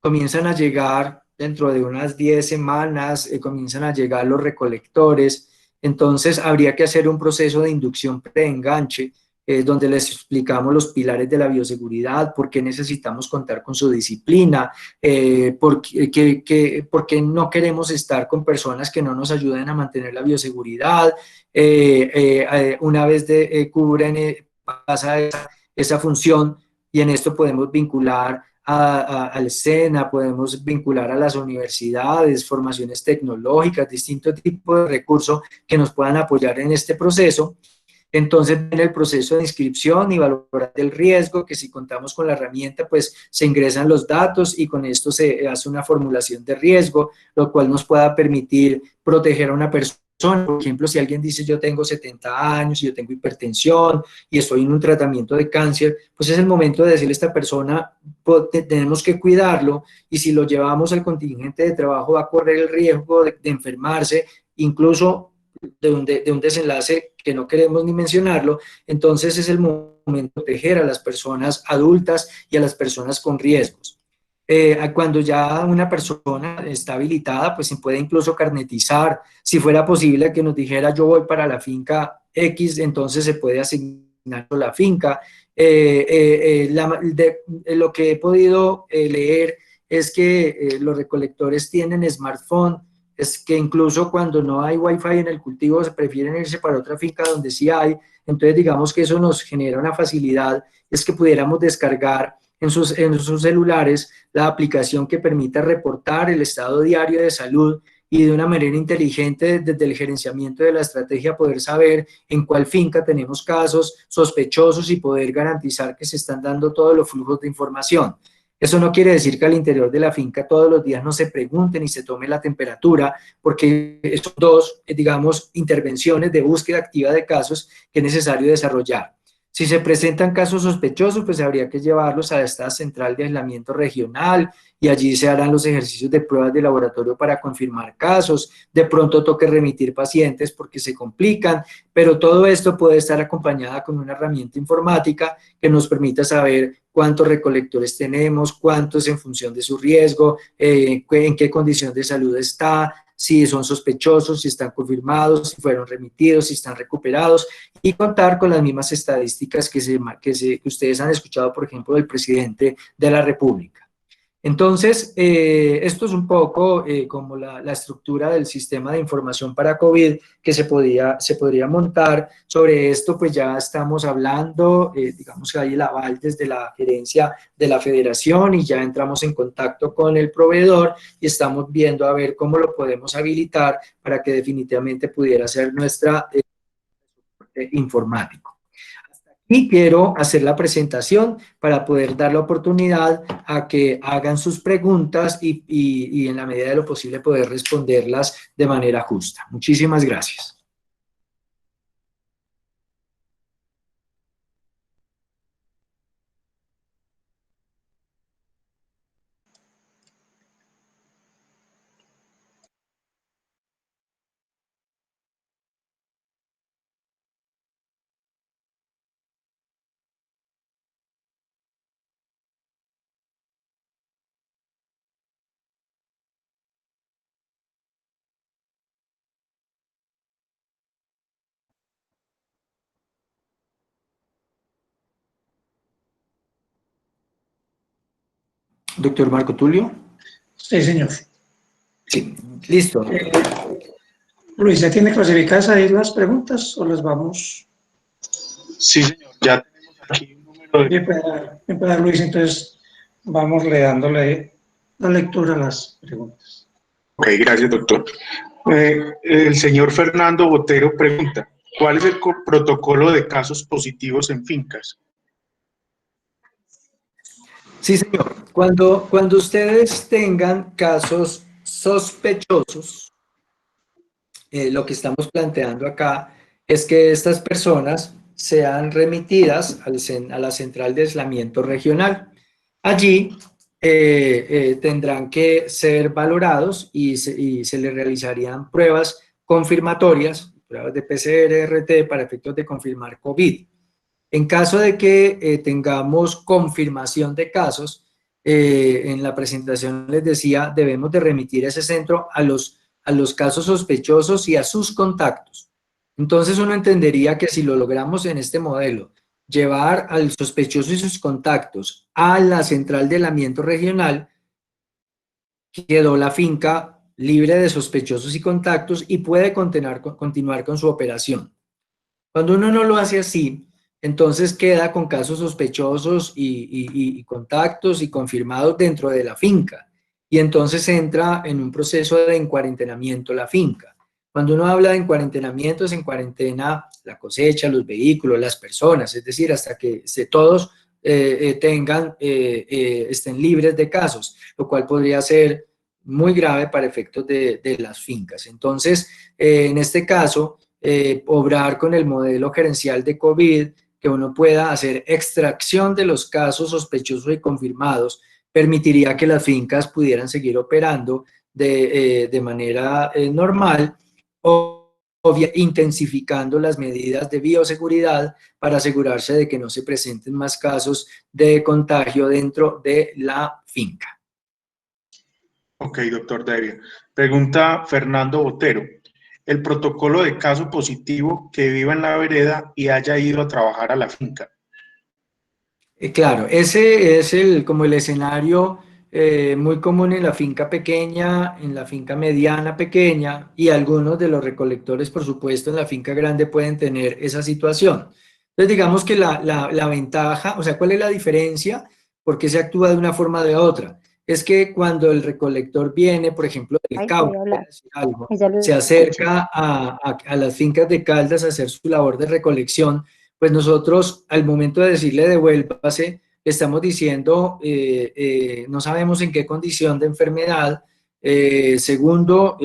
Comienzan a llegar dentro de unas 10 semanas, comienzan a llegar los recolectores, entonces habría que hacer un proceso de inducción preenganche, donde les explicamos los pilares de la bioseguridad, por qué necesitamos contar con su disciplina, por qué no queremos estar con personas que no nos ayuden a mantener la bioseguridad. Una vez cubren, pasa esa función y en esto podemos vincular al SENA, podemos vincular a las universidades, formaciones tecnológicas, distintos tipos de recursos que nos puedan apoyar en este proceso. Entonces, en el proceso de inscripción y valorar el riesgo, que si contamos con la herramienta, pues se ingresan los datos y con esto se hace una formulación de riesgo, lo cual nos pueda permitir proteger a una persona. Por ejemplo, si alguien dice yo tengo 70 años y yo tengo hipertensión y estoy en un tratamiento de cáncer, pues es el momento de decirle a esta persona, tenemos que cuidarlo y si lo llevamos al contingente de trabajo va a correr el riesgo de enfermarse, incluso de un desenlace que no queremos ni mencionarlo. Entonces es el momento de proteger a las personas adultas y a las personas con riesgos. Cuando ya una persona está habilitada, pues se puede incluso carnetizar. Si fuera posible que nos dijera yo voy para la finca X, entonces se puede asignar la finca Lo que he podido leer es que los recolectores tienen smartphone, es que incluso cuando no hay wifi en el cultivo se prefieren irse para otra finca donde sí hay. Entonces digamos que eso nos genera una facilidad, es que pudiéramos descargar en sus celulares la aplicación que permita reportar el estado diario de salud y de una manera inteligente desde el gerenciamiento de la estrategia poder saber en cuál finca tenemos casos sospechosos y poder garantizar que se están dando todos los flujos de información. Eso no quiere decir que al interior de la finca todos los días no se pregunte ni se tome la temperatura, porque son dos, digamos, intervenciones de búsqueda activa de casos que es necesario desarrollar. Si se presentan casos sospechosos, pues habría que llevarlos a esta central de aislamiento regional y allí se harán los ejercicios de pruebas de laboratorio para confirmar casos. De pronto toque remitir pacientes porque se complican, pero todo esto puede estar acompañada con una herramienta informática que nos permita saber cuántos recolectores tenemos, cuántos en función de su riesgo, en qué condición de salud está, si son sospechosos, si están confirmados, si fueron remitidos, si están recuperados, y contar con las mismas estadísticas que ustedes han escuchado, por ejemplo, del presidente de la República. Entonces, esto es un poco como la estructura del sistema de información para COVID que se podría montar. Sobre esto, pues ya estamos hablando, digamos que hay el aval desde la gerencia de la federación y ya entramos en contacto con el proveedor y estamos viendo a ver cómo lo podemos habilitar para que definitivamente pudiera ser nuestra informático. Y quiero hacer la presentación para poder dar la oportunidad a que hagan sus preguntas y en la medida de lo posible poder responderlas de manera justa. Muchísimas gracias. Doctor Marco Tulio. Sí, señor. Sí, listo. Luis, ¿ya tiene clasificadas ahí las preguntas o las vamos? Sí, señor, ya tenemos aquí un número de... Bien, para Luis, entonces vamos dándole la lectura a las preguntas. Ok, gracias, doctor. El señor Fernando Botero pregunta, ¿cuál es el protocolo de casos positivos en fincas? Sí, señor. Cuando ustedes tengan casos sospechosos, lo que estamos planteando acá es que estas personas sean remitidas a la central de aislamiento regional. Allí tendrán que ser valorados y se les realizarían pruebas confirmatorias, pruebas de PCR-RT para efectos de confirmar COVID. En caso de que tengamos confirmación de casos, en la presentación les decía, debemos de remitir ese centro a los casos sospechosos y a sus contactos. Entonces uno entendería que si lo logramos en este modelo, llevar al sospechoso y sus contactos a la central de aislamiento regional, quedó la finca libre de sospechosos y contactos y puede continuar con su operación. Cuando uno no lo hace así, entonces queda con casos sospechosos y contactos y confirmados dentro de la finca. Y entonces entra en un proceso de encuarentenamiento la finca. Cuando uno habla de encuarentenamiento, es en cuarentena la cosecha, los vehículos, las personas, es decir, hasta que todos estén libres de casos, lo cual podría ser muy grave para efectos de las fincas. Entonces, en este caso, obrar con el modelo gerencial de COVID, que uno pueda hacer extracción de los casos sospechosos y confirmados, permitiría que las fincas pudieran seguir operando de manera normal intensificando las medidas de bioseguridad para asegurarse de que no se presenten más casos de contagio dentro de la finca. Ok, doctor Devia. Pregunta Fernando Botero. El protocolo de caso positivo que viva en la vereda y haya ido a trabajar a la finca. Claro, ese es como el escenario muy común en la finca pequeña, en la finca mediana pequeña, y algunos de los recolectores, por supuesto, en la finca grande pueden tener esa situación. Entonces, digamos que la ventaja, o sea, ¿cuál es la diferencia? ¿Por qué se actúa de una forma o de otra? Es que cuando el recolector viene, por ejemplo, del Ay, Cauca, puede voy a hablar. decir algo, Ella lo se escucha. acerca a las fincas de Caldas a hacer su labor de recolección, pues nosotros al momento de decirle devuélvase, le estamos diciendo no sabemos en qué condición de enfermedad, segundo,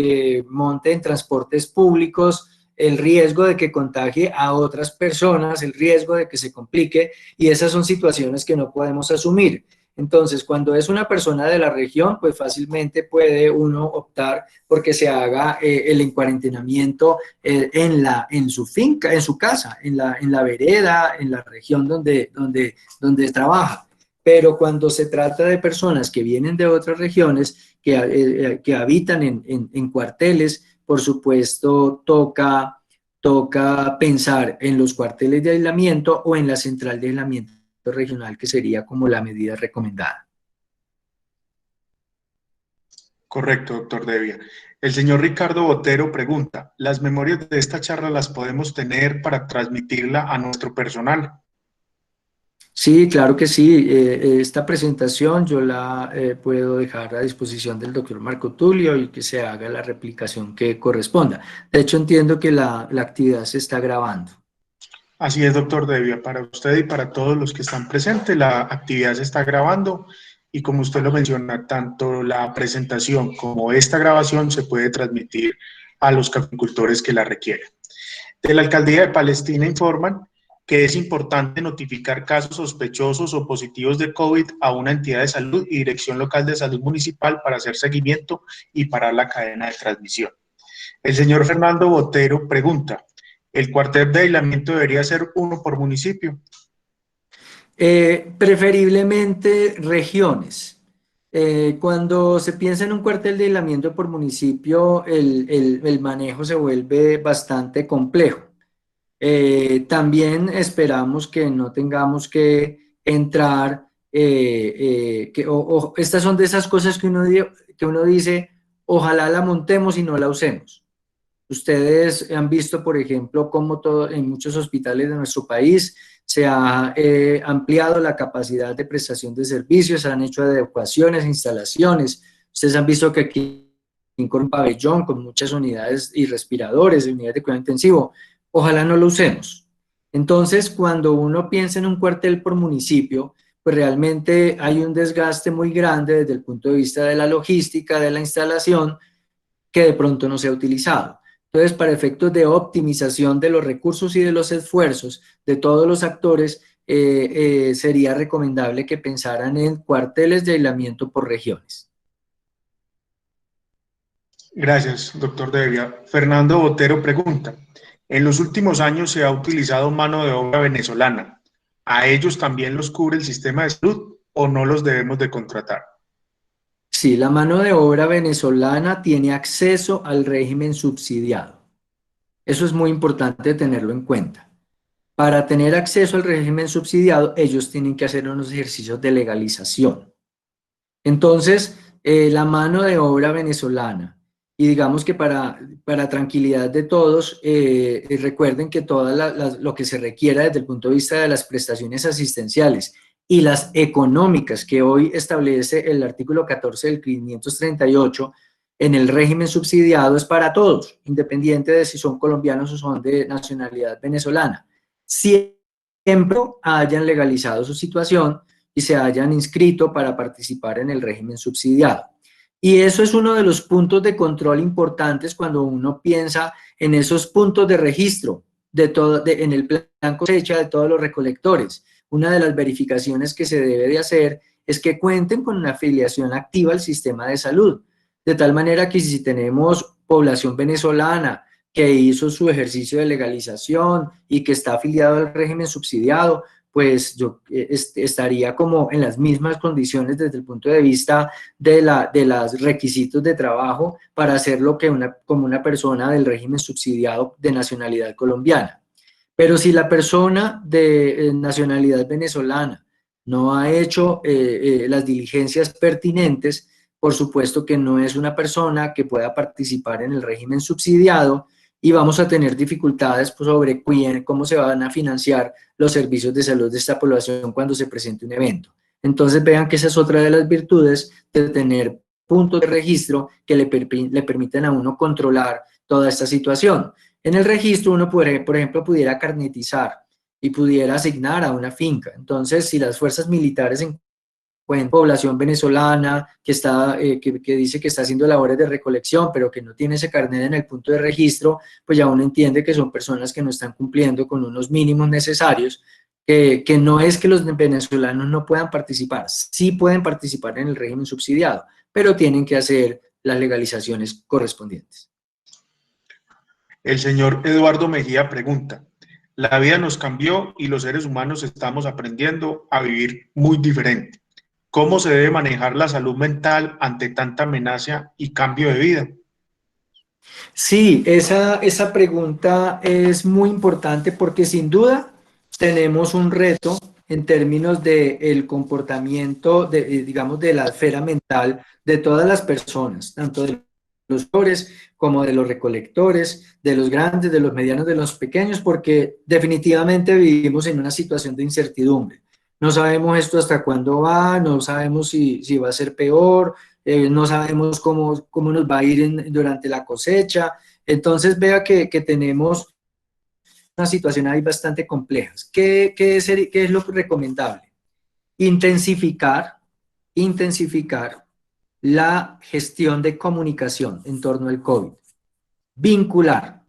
monte en transportes públicos, el riesgo de que contagie a otras personas, el riesgo de que se complique, y esas son situaciones que no podemos asumir. Entonces, cuando es una persona de la región, pues fácilmente puede uno optar porque se haga el encuarentenamiento en su finca, en su casa, en la vereda, en la región donde trabaja. Pero cuando se trata de personas que vienen de otras regiones, que habitan en cuarteles, por supuesto, toca pensar en los cuarteles de aislamiento o en la central de aislamiento regional, que sería como la medida recomendada. Correcto, doctor Devia. El señor Ricardo Botero pregunta, ¿las memorias de esta charla las podemos tener para transmitirla a nuestro personal? Sí, claro que sí. Esta presentación yo la puedo dejar a disposición del doctor Marco Tulio y que se haga la replicación que corresponda. De hecho, entiendo que la actividad se está grabando. Así es, doctor Devia. Para usted y para todos los que están presentes, la actividad se está grabando y como usted lo menciona, tanto la presentación como esta grabación se puede transmitir a los caficultores que la requieren. De la Alcaldía de Palestina informan que es importante notificar casos sospechosos o positivos de COVID a una entidad de salud y Dirección Local de Salud Municipal para hacer seguimiento y parar la cadena de transmisión. El señor Fernando Botero pregunta, ¿el cuartel de aislamiento debería ser uno por municipio? Preferiblemente regiones. Cuando se piensa en un cuartel de aislamiento por municipio, el manejo se vuelve bastante complejo. También esperamos que no tengamos que entrar, estas son de esas cosas que uno dice, ojalá la montemos y no la usemos. Ustedes han visto, por ejemplo, cómo en muchos hospitales de nuestro país se ha ampliado la capacidad de prestación de servicios, se han hecho adecuaciones, instalaciones. Ustedes han visto que aquí con un pabellón con muchas unidades y respiradores, unidades de cuidado intensivo. Ojalá no lo usemos. Entonces, cuando uno piensa en un cuartel por municipio, pues realmente hay un desgaste muy grande desde el punto de vista de la logística, de la instalación, que de pronto no se ha utilizado. Entonces, para efectos de optimización de los recursos y de los esfuerzos de todos los actores, sería recomendable que pensaran en cuarteles de aislamiento por regiones. Gracias, doctor Devia. Fernando Botero pregunta, en los últimos años se ha utilizado mano de obra venezolana. ¿A ellos también los cubre el sistema de salud o no los debemos de contratar? Sí, la mano de obra venezolana tiene acceso al régimen subsidiado. Eso es muy importante tenerlo en cuenta. Para tener acceso al régimen subsidiado, ellos tienen que hacer unos ejercicios de legalización. Entonces, la mano de obra venezolana, y digamos que para tranquilidad de todos, recuerden que todo lo que se requiera desde el punto de vista de las prestaciones asistenciales y las económicas que hoy establece el artículo 14 del 538 en el régimen subsidiado es para todos, independiente de si son colombianos o son de nacionalidad venezolana. Siempre hayan legalizado su situación y se hayan inscrito para participar en el régimen subsidiado. Y eso es uno de los puntos de control importantes cuando uno piensa en esos puntos de registro en el plan cosecha de todos los recolectores. Una de las verificaciones que se debe de hacer es que cuenten con una afiliación activa al sistema de salud, de tal manera que si tenemos población venezolana que hizo su ejercicio de legalización y que está afiliado al régimen subsidiado, pues yo estaría como en las mismas condiciones desde el punto de vista de los requisitos de trabajo para hacerlo como una persona del régimen subsidiado de nacionalidad colombiana. Pero si la persona de nacionalidad venezolana no ha hecho las diligencias pertinentes, por supuesto que no es una persona que pueda participar en el régimen subsidiado y vamos a tener dificultades pues, sobre cómo se van a financiar los servicios de salud de esta población cuando se presente un evento. Entonces vean que esa es otra de las virtudes de tener puntos de registro que le permiten a uno controlar toda esta situación. En el registro uno, por ejemplo, pudiera carnetizar y pudiera asignar a una finca. Entonces, si las fuerzas militares encuentran población venezolana que dice que está haciendo labores de recolección, pero que no tiene ese carnet en el punto de registro, pues ya uno entiende que son personas que no están cumpliendo con unos mínimos necesarios, que no es que los venezolanos no puedan participar, sí pueden participar en el régimen subsidiado, pero tienen que hacer las legalizaciones correspondientes. El señor Eduardo Mejía pregunta, la vida nos cambió y los seres humanos estamos aprendiendo a vivir muy diferente. ¿Cómo se debe manejar la salud mental ante tanta amenaza y cambio de vida? Sí, esa pregunta es muy importante porque sin duda tenemos un reto en términos del comportamiento, digamos, de la esfera mental de todas las personas, tanto de los pobres como de los recolectores, de los grandes, de los medianos, de los pequeños, porque definitivamente vivimos en una situación de incertidumbre. No sabemos esto hasta cuándo va, no sabemos si va a ser peor, no sabemos cómo nos va a ir durante la cosecha. Entonces vea que tenemos una situación ahí bastante compleja. ¿Qué es lo recomendable? Intensificar la gestión de comunicación en torno al COVID. Vincular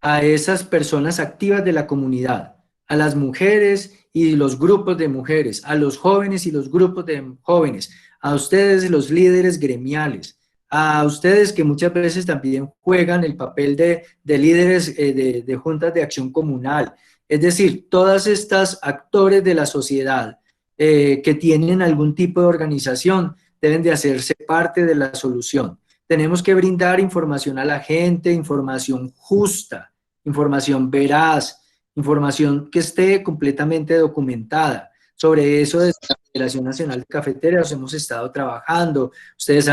a esas personas activas de la comunidad, a las mujeres y los grupos de mujeres, a los jóvenes y los grupos de jóvenes, a ustedes los líderes gremiales, a ustedes que muchas veces también juegan el papel de líderes de juntas de acción comunal, es decir, todas estas actores de la sociedad que tienen algún tipo de organización deben de hacerse parte de la solución. Tenemos que brindar información a la gente, información justa, información veraz, información que esté completamente documentada. Sobre eso desde la Federación Nacional de Cafeteros hemos estado trabajando. Ustedes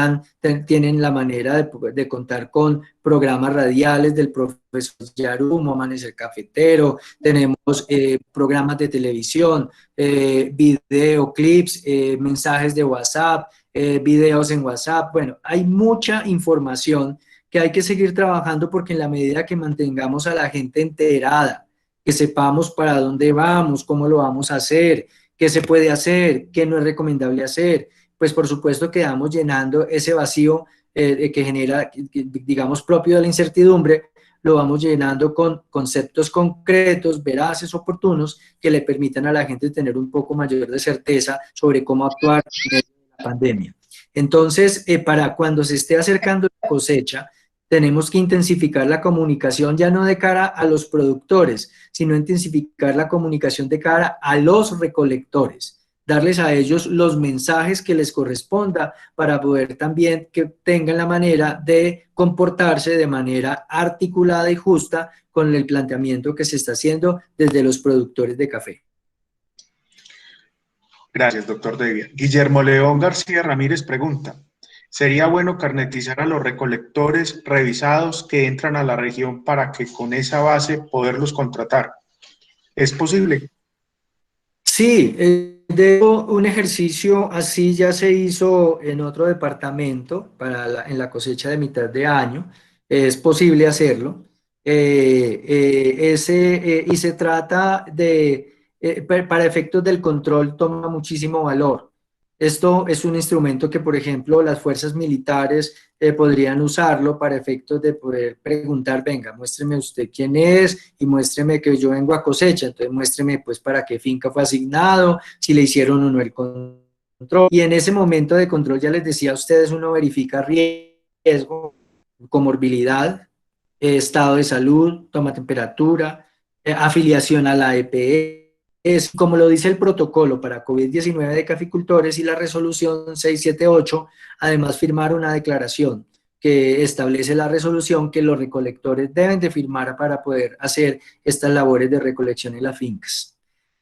tienen la manera de contar con programas radiales del profesor Yarumo, Amanecer Cafetero, tenemos programas de televisión, videoclips, mensajes de WhatsApp, videos en WhatsApp. Bueno, hay mucha información que hay que seguir trabajando porque en la medida que mantengamos a la gente enterada, que sepamos para dónde vamos, cómo lo vamos a hacer, qué se puede hacer, qué no es recomendable hacer, pues por supuesto que vamos llenando ese vacío que genera, digamos, propio de la incertidumbre, lo vamos llenando con conceptos concretos, veraces, oportunos, que le permitan a la gente tener un poco mayor de certeza sobre cómo actuar en la pandemia. Entonces, para cuando se esté acercando la cosecha, tenemos que intensificar la comunicación ya no de cara a los productores, sino intensificar la comunicación de cara a los recolectores, darles a ellos los mensajes que les corresponda para poder también que tengan la manera de comportarse de manera articulada y justa con el planteamiento que se está haciendo desde los productores de café. Gracias, doctor Devia. Guillermo León García Ramírez pregunta, ¿sería bueno carnetizar a los recolectores revisados que entran a la región para que con esa base poderlos contratar? ¿Es posible? Sí, un ejercicio así ya se hizo en otro departamento en la cosecha de mitad de año. Es posible hacerlo. Y se trata para efectos del control, toma muchísimo valor. Esto es un instrumento que, por ejemplo, las fuerzas militares podrían usarlo para efectos de poder preguntar, venga, muéstreme usted quién es y muéstreme que yo vengo a cosecha, entonces muéstreme pues para qué finca fue asignado, si le hicieron o no el control. Y en ese momento de control, ya les decía a ustedes, uno verifica riesgo, comorbilidad, estado de salud, toma temperatura, afiliación a la EPS. Es como lo dice el protocolo para COVID-19 de caficultores y la resolución 678, además firmar una declaración que establece la resolución que los recolectores deben de firmar para poder hacer estas labores de recolección en las fincas.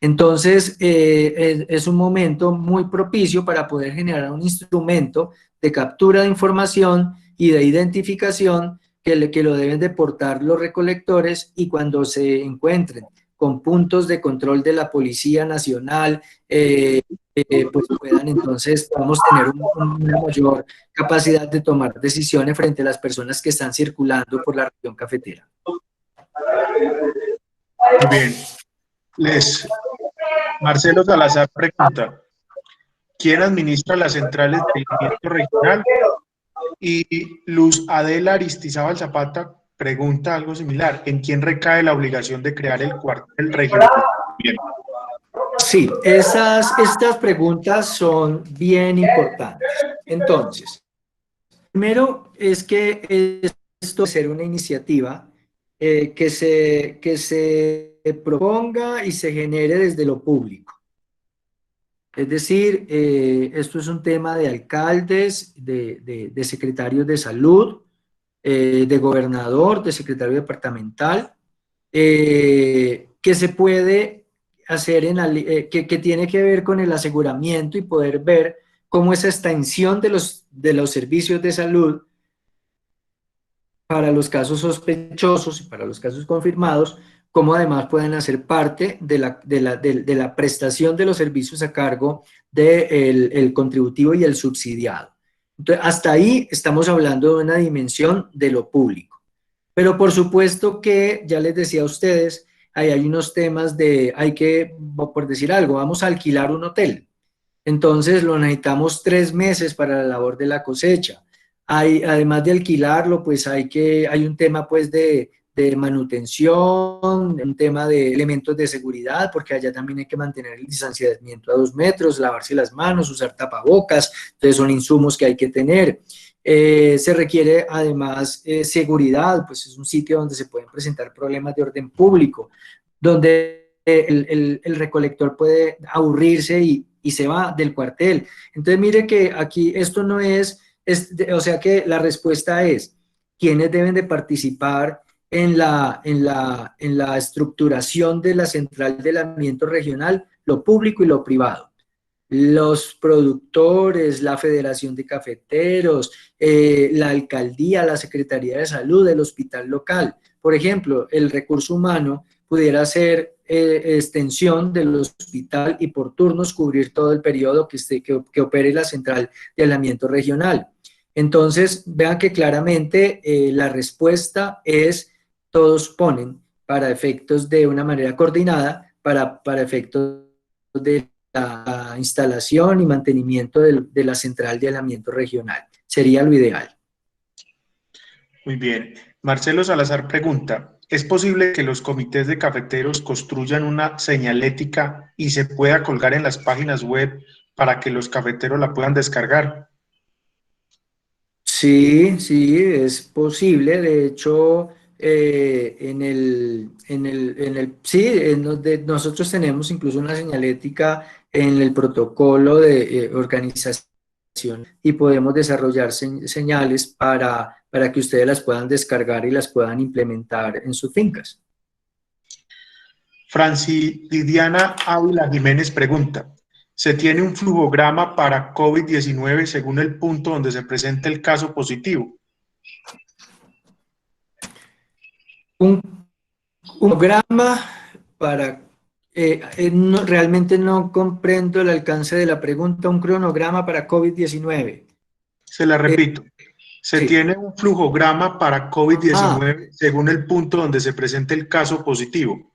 Entonces, es un momento muy propicio para poder generar un instrumento de captura de información y de identificación que lo deben de portar los recolectores, y cuando se encuentren con puntos de control de la Policía Nacional, pues puedan entonces, vamos a tener una mayor capacidad de tomar decisiones frente a las personas que están circulando por la región cafetera. Muy bien. Marcelo Salazar pregunta, ¿quién administra las centrales de alimentos regional? Y Luz Adela Aristizábal Zapata pregunta algo similar, ¿en quién recae la obligación de crear el cuartel regional? Bien. Sí, estas preguntas son bien importantes. Entonces, primero es que esto debe ser una iniciativa que se proponga y se genere desde lo público. Es decir, esto es un tema de alcaldes, de secretarios de salud, de gobernador, de secretario departamental, que se puede hacer que tiene que ver con el aseguramiento y poder ver cómo esa extensión de los servicios de salud para los casos sospechosos y para los casos confirmados, cómo además pueden hacer parte de la prestación de los servicios a cargo del contributivo y el subsidiado. Entonces, hasta ahí estamos hablando de una dimensión de lo público. Pero por supuesto que, ya les decía a ustedes, hay unos temas por decir algo, vamos a alquilar un hotel. Entonces lo necesitamos 3 meses para la labor de la cosecha. Además de alquilarlo, pues hay un tema pues de manutención, un tema de elementos de seguridad, porque allá también hay que mantener el distanciamiento a 2 metros, lavarse las manos, usar tapabocas, entonces son insumos que hay que tener. Se requiere además seguridad, pues es un sitio donde se pueden presentar problemas de orden público, donde el recolector puede aburrirse y se va del cuartel. Entonces mire que aquí esto no o sea que la respuesta es, ¿quiénes deben de participar en la estructuración de la central de aislamiento regional? Lo público y lo privado. Los productores, la Federación de Cafeteros, la alcaldía, la Secretaría de Salud, el hospital local. Por ejemplo, el recurso humano pudiera ser extensión del hospital y por turnos cubrir todo el periodo que opere la central de aislamiento regional. Entonces, vean que claramente la respuesta es todos ponen para efectos de una manera coordinada, para efectos de la instalación y mantenimiento de la central de aislamiento regional. Sería lo ideal. Muy bien. Marcelo Salazar pregunta, ¿es posible que los comités de cafeteros construyan una señalética y se pueda colgar en las páginas web para que los cafeteros la puedan descargar? Sí, sí, es posible. De hecho, nosotros tenemos incluso una señalética en el protocolo de organización y podemos desarrollar señales para que ustedes las puedan descargar y las puedan implementar en sus fincas. Franci Lidiana Ávila Jiménez pregunta, ¿se tiene un flujograma para COVID-19 según el punto donde se presenta el caso positivo? Un flujograma para... realmente no comprendo el alcance de la pregunta. Un cronograma para COVID-19. Se la repito. Se sí. tiene un flujograma para COVID-19 según el punto donde se presenta el caso positivo.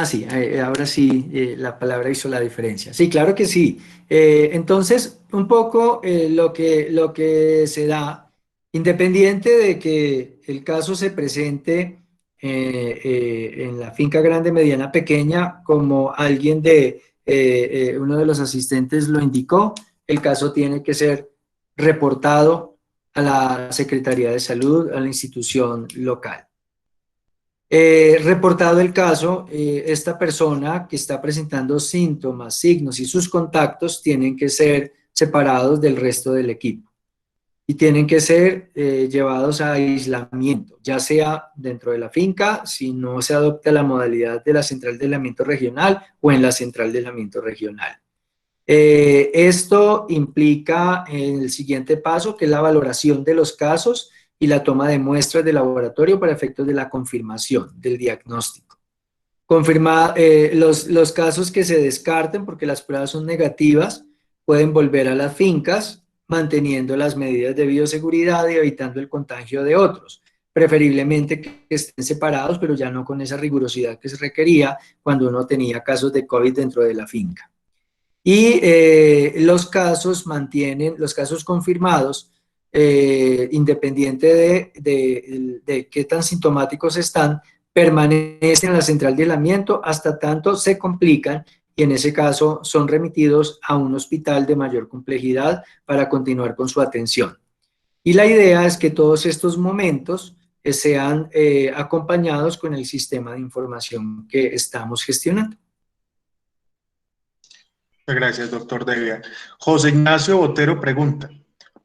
Sí, ahora sí la palabra hizo la diferencia. Sí, claro que sí. Entonces, un poco lo que se da, independiente de que el caso se presente en la finca grande, mediana, pequeña, como alguien uno de los asistentes lo indicó, el caso tiene que ser reportado a la Secretaría de Salud, a la institución local. Reportado el caso, esta persona que está presentando síntomas, signos y sus contactos tienen que ser separados del resto del equipo. y tienen que ser llevados a aislamiento, ya sea dentro de la finca, si no se adopta la modalidad de la central de aislamiento regional o en la central de aislamiento regional. Esto implica el siguiente paso, que es la valoración de los casos y la toma de muestras de laboratorio para efectos de la confirmación del diagnóstico. Los casos que se descarten porque las pruebas son negativas pueden volver a las fincas manteniendo las medidas de bioseguridad y evitando el contagio de otros, preferiblemente que estén separados, pero ya no con esa rigurosidad que se requería cuando uno tenía casos de COVID dentro de la finca. Y los casos confirmados, independiente de qué tan sintomáticos están, permanecen en la central de aislamiento hasta tanto se complican y en ese caso son remitidos a un hospital de mayor complejidad para continuar con su atención. Y la idea es que todos estos momentos sean acompañados con el sistema de información que estamos gestionando. Gracias, doctor Devia. José Ignacio Botero pregunta,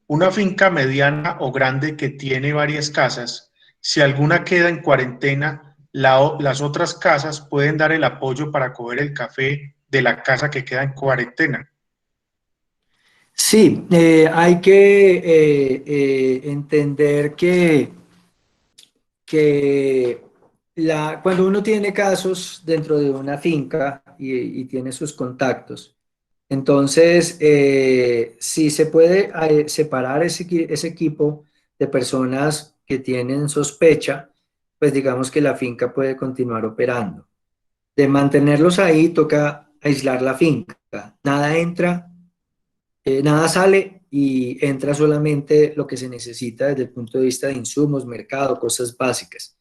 una finca mediana o grande que tiene varias casas, si alguna queda en cuarentena, las otras casas pueden dar el apoyo para coger el café de la casa que queda en cuarentena. Sí, hay que entender que cuando uno tiene casos dentro de una finca y tiene sus contactos, entonces si se puede separar ese equipo de personas que tienen sospecha, pues digamos que la finca puede continuar operando. De mantenerlos ahí toca aislar la finca, nada entra, nada sale y entra solamente lo que se necesita desde el punto de vista de insumos, mercado, cosas básicas.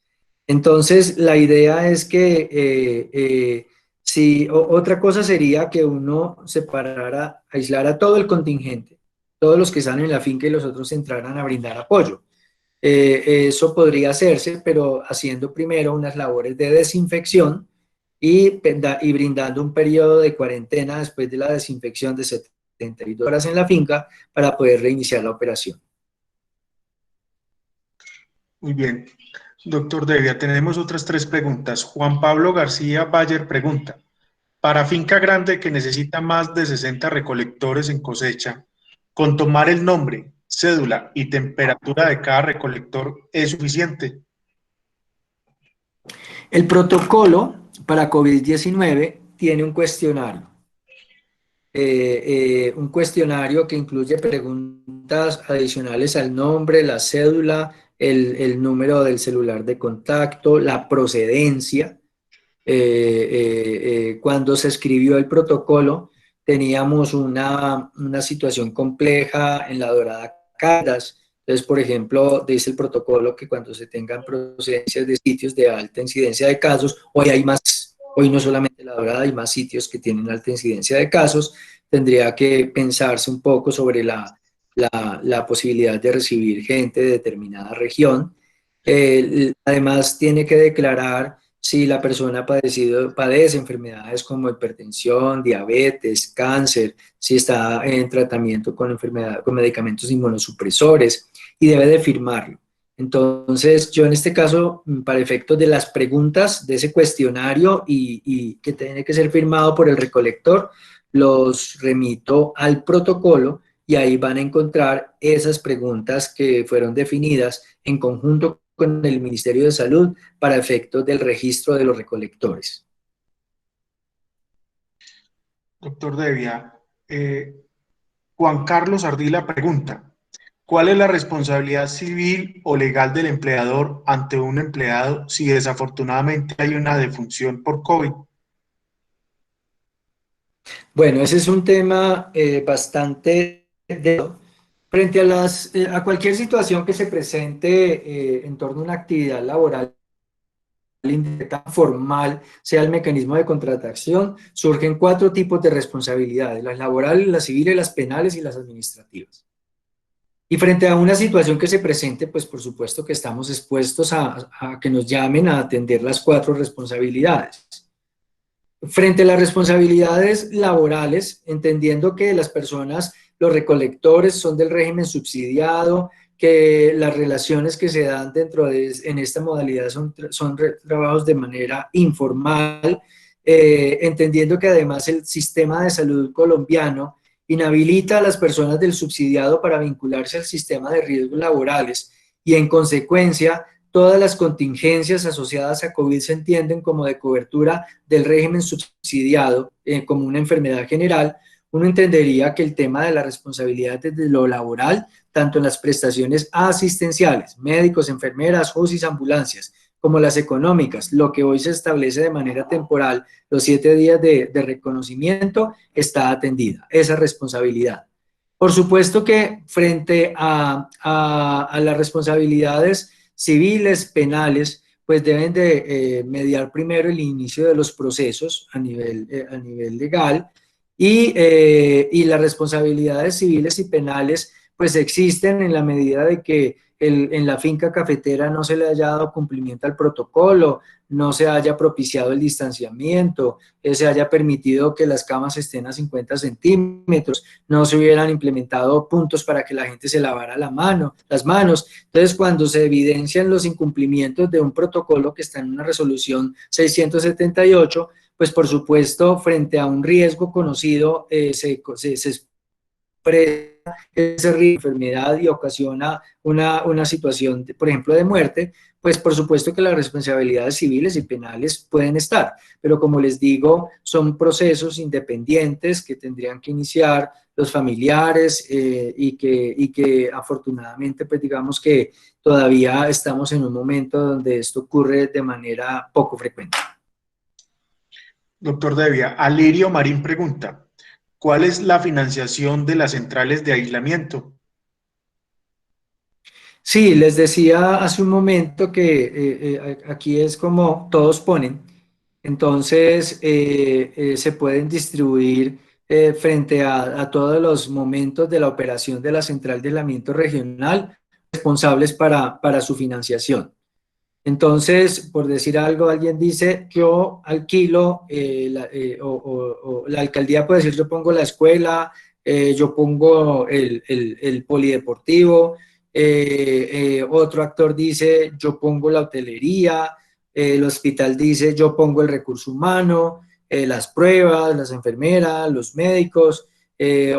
Entonces, la idea es que otra cosa sería que uno separara, aislara todo el contingente, todos los que están en la finca y los otros entraran a brindar apoyo. Eso podría hacerse, pero haciendo primero unas labores de desinfección y brindando un periodo de cuarentena después de la desinfección de 72 horas en la finca para poder reiniciar la operación. Muy bien. Doctor Devia, tenemos otras 3 preguntas. Juan Pablo García Bayer pregunta, para finca grande que necesita más de 60 recolectores en cosecha, ¿con tomar el nombre, cédula y temperatura de cada recolector es suficiente? El protocolo para COVID-19 tiene un cuestionario. Un cuestionario que incluye preguntas adicionales al nombre, la cédula, el número del celular de contacto, la procedencia. Cuando se escribió el protocolo, teníamos una situación compleja en la Dorada Caldas. Entonces, por ejemplo, dice el protocolo que cuando se tengan procedencias de sitios de alta incidencia de casos, hoy no solamente la Dorada, hay más sitios que tienen alta incidencia de casos, tendría que pensarse un poco sobre la posibilidad de recibir gente de determinada región. Además, tiene que declarar si la persona padece enfermedades como hipertensión, diabetes, cáncer, si está en tratamiento con medicamentos inmunosupresores y debe de firmarlo. Entonces, yo en este caso, para efectos de las preguntas de ese cuestionario y que tiene que ser firmado por el recolector, los remito al protocolo y ahí van a encontrar esas preguntas que fueron definidas en conjunto con el Ministerio de Salud para efectos del registro de los recolectores. Doctor Devia, Juan Carlos Ardila pregunta, ¿cuál es la responsabilidad civil o legal del empleador ante un empleado si desafortunadamente hay una defunción por COVID? Bueno, ese es un tema bastante frente a cualquier situación que se presente en torno a una actividad laboral tan formal, sea el mecanismo de contratación, surgen 4 tipos de responsabilidades: las laborales, las civiles, las penales y las administrativas. Y frente a una situación que se presente, pues por supuesto que estamos expuestos a que nos llamen a atender las 4 responsabilidades. Frente a las responsabilidades laborales, entendiendo que las personas los recolectores son del régimen subsidiado, que las relaciones que se dan en esta modalidad son trabajos de manera informal, entendiendo que además el sistema de salud colombiano inhabilita a las personas del subsidiado para vincularse al sistema de riesgos laborales y en consecuencia todas las contingencias asociadas a COVID se entienden como de cobertura del régimen subsidiado como una enfermedad general. Uno entendería que el tema de la responsabilidad desde lo laboral, tanto en las prestaciones asistenciales, médicos, enfermeras, UCIs, ambulancias, como las económicas, lo que hoy se establece de manera temporal, los 7 días de reconocimiento, está atendida, esa responsabilidad. Por supuesto que frente a las responsabilidades civiles, penales, pues deben de mediar primero el inicio de los procesos a nivel legal y las responsabilidades civiles y penales pues existen en la medida de que en la finca cafetera no se le haya dado cumplimiento al protocolo, no se haya propiciado el distanciamiento, se haya permitido que las camas estén a 50 centímetros, no se hubieran implementado puntos para que la gente se lavara las manos. Entonces, cuando se evidencian los incumplimientos de un protocolo que está en una resolución 678, pues por supuesto, frente a un riesgo conocido, se expresa ese riesgo de enfermedad y ocasiona una situación, por ejemplo, de muerte, pues por supuesto que las responsabilidades civiles y penales pueden estar, pero como les digo, son procesos independientes que tendrían que iniciar los familiares y que afortunadamente, pues digamos que todavía estamos en un momento donde esto ocurre de manera poco frecuente. Doctor Devia, Alirio Marín pregunta, ¿cuál es la financiación de las centrales de aislamiento? Sí, les decía hace un momento que aquí es como todos ponen, entonces se pueden distribuir frente a todos los momentos de la operación de la central de aislamiento regional responsables para su financiación. Entonces, por decir algo, alguien dice, yo alquilo, la alcaldía puede decir, yo pongo la escuela, yo pongo el polideportivo, otro actor dice, yo pongo la hotelería, el hospital dice, yo pongo el recurso humano, las pruebas, las enfermeras, los médicos.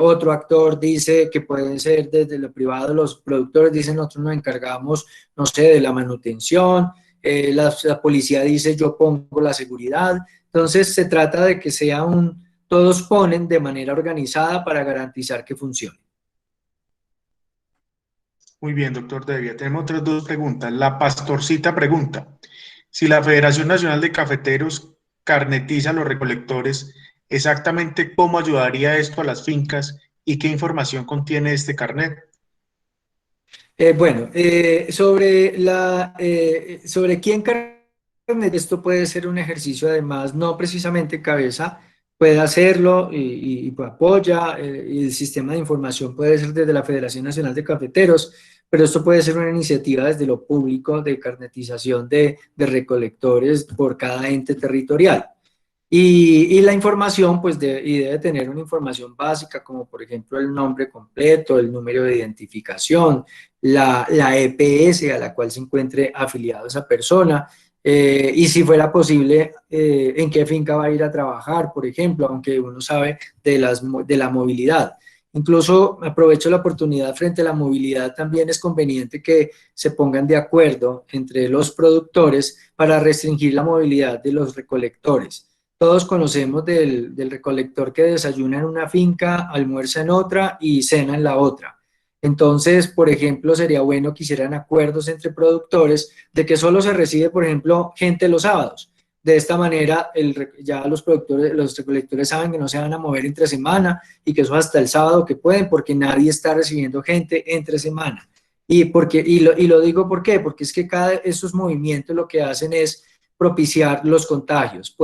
Otro actor dice que pueden ser desde lo privado, los productores dicen nosotros nos encargamos, no sé, de la manutención, la policía dice yo pongo la seguridad. Entonces se trata de que sea todos ponen de manera organizada para garantizar que funcione. Muy bien, doctor Devia. Tenemos otras 2 preguntas. La Pastorcita pregunta, si la Federación Nacional de Cafeteros carnetiza a los recolectores, exactamente cómo ayudaría esto a las fincas y qué información contiene este carnet. Sobre quién carnet, esto puede ser un ejercicio además, no precisamente cabeza, puede hacerlo y apoya, y el sistema de información puede ser desde la Federación Nacional de Cafeteros, pero esto puede ser una iniciativa desde lo público de carnetización de recolectores por cada ente territorial. Y la información, pues, debe tener una información básica, como por ejemplo el nombre completo, el número de identificación, la EPS a la cual se encuentre afiliado esa persona, y si fuera posible, en qué finca va a ir a trabajar, por ejemplo, aunque uno sabe de la movilidad. Incluso aprovecho la oportunidad frente a la movilidad, también es conveniente que se pongan de acuerdo entre los productores para restringir la movilidad de los recolectores. Todos conocemos del recolector que desayuna en una finca, almuerza en otra y cena en la otra. Entonces, por ejemplo, sería bueno que hicieran acuerdos entre productores de que solo se recibe, por ejemplo, gente los sábados. De esta manera, ya los recolectores saben que no se van a mover entre semana y que eso hasta el sábado que pueden, porque nadie está recibiendo gente entre semana. Y lo digo ¿por qué? Porque es que esos movimientos lo que hacen es propiciar los contagios.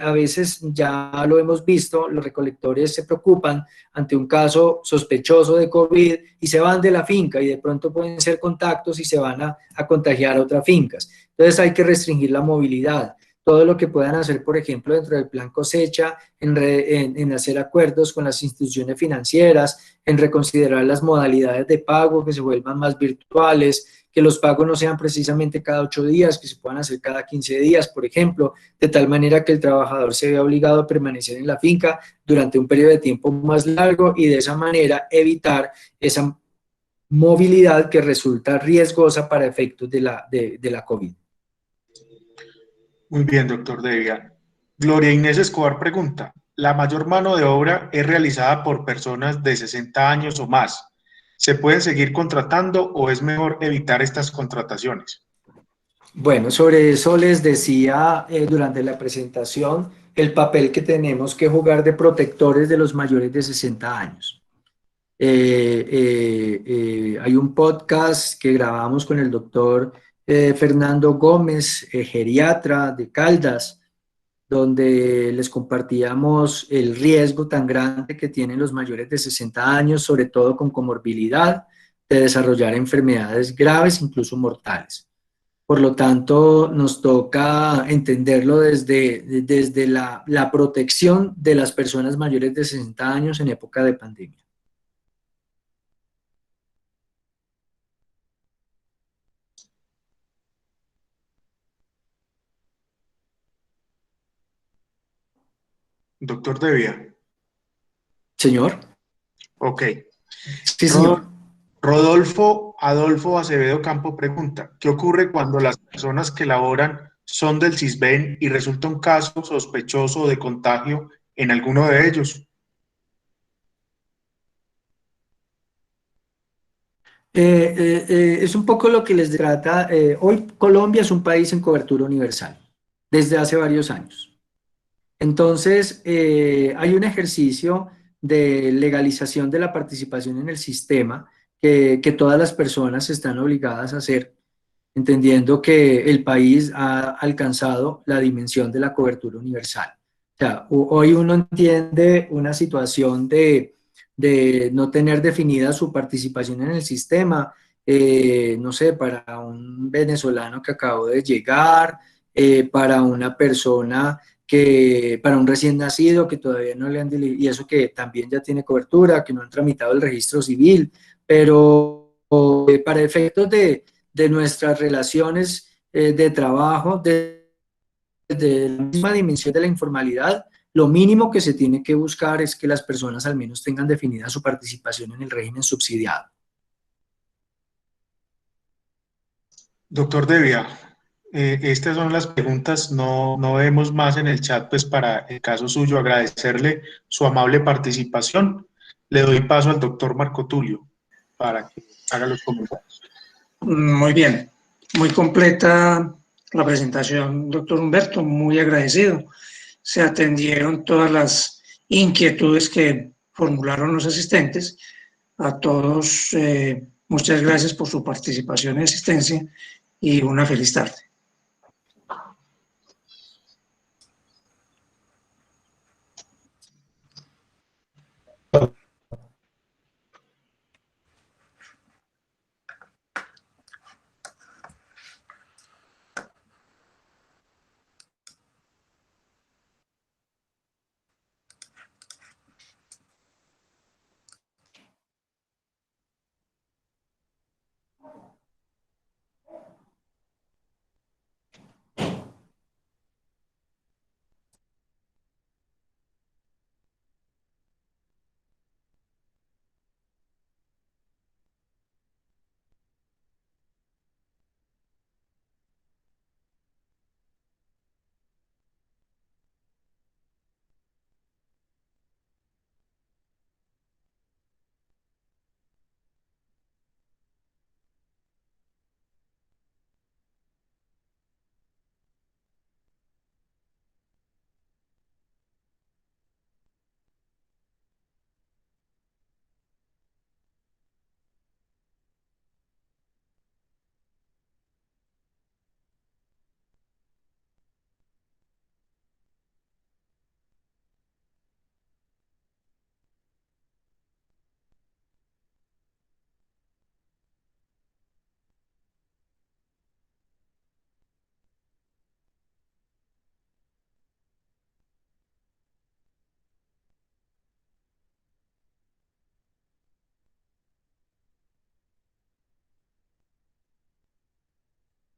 A veces ya lo hemos visto, los recolectores se preocupan ante un caso sospechoso de COVID y se van de la finca y de pronto pueden ser contactos y se van a contagiar a otras fincas. Entonces hay que restringir la movilidad. todo lo que puedan hacer, por ejemplo, dentro del plan cosecha, en hacer acuerdos con las instituciones financieras, en reconsiderar las modalidades de pago que se vuelvan más virtuales, que los pagos no sean precisamente cada 8 días, que se puedan hacer cada 15 días, por ejemplo, de tal manera que el trabajador se vea obligado a permanecer en la finca durante un periodo de tiempo más largo y de esa manera evitar esa movilidad que resulta riesgosa para efectos de la COVID. Muy bien, doctor Devia. Gloria Inés Escobar pregunta, ¿la mayor mano de obra es realizada por personas de 60 años o más? ¿Se pueden seguir contratando o es mejor evitar estas contrataciones? Bueno, sobre eso les decía durante la presentación el papel que tenemos que jugar de protectores de los mayores de 60 años. Hay un podcast que grabamos con el doctor Fernando Gómez, geriatra de Caldas, donde les compartíamos el riesgo tan grande que tienen los mayores de 60 años, sobre todo con comorbilidad, de desarrollar enfermedades graves, incluso mortales. Por lo tanto, nos toca entenderlo desde la protección de las personas mayores de 60 años en época de pandemia. Doctor Devia. ¿Señor? Ok. Sí, señor. Rodolfo Adolfo Acevedo Campo pregunta, ¿qué ocurre cuando las personas que laboran son del CISBEN y resulta un caso sospechoso de contagio en alguno de ellos? Es un poco lo que les trata. Hoy Colombia es un país en cobertura universal, desde hace varios años. Entonces, hay un ejercicio de legalización de la participación en el sistema que todas las personas están obligadas a hacer, entendiendo que el país ha alcanzado la dimensión de la cobertura universal. O sea, hoy uno entiende una situación de no tener definida su participación en el sistema, no sé, para un venezolano que acabó de llegar, para una persona para un recién nacido que todavía no le han y eso que también ya tiene cobertura, que no han tramitado el registro civil, pero para efectos de nuestras relaciones de trabajo, de la misma dimensión de la informalidad, lo mínimo que se tiene que buscar es que las personas al menos tengan definida su participación en el régimen subsidiado. Doctor Devia, estas son las preguntas, no vemos más en el chat, pues para el caso suyo agradecerle su amable participación. Le doy paso al doctor Marco Tulio para que haga los comentarios. Muy bien, muy completa la presentación, doctor Humberto, muy agradecido. Se atendieron todas las inquietudes que formularon los asistentes. A todos, muchas gracias por su participación y asistencia y una feliz tarde.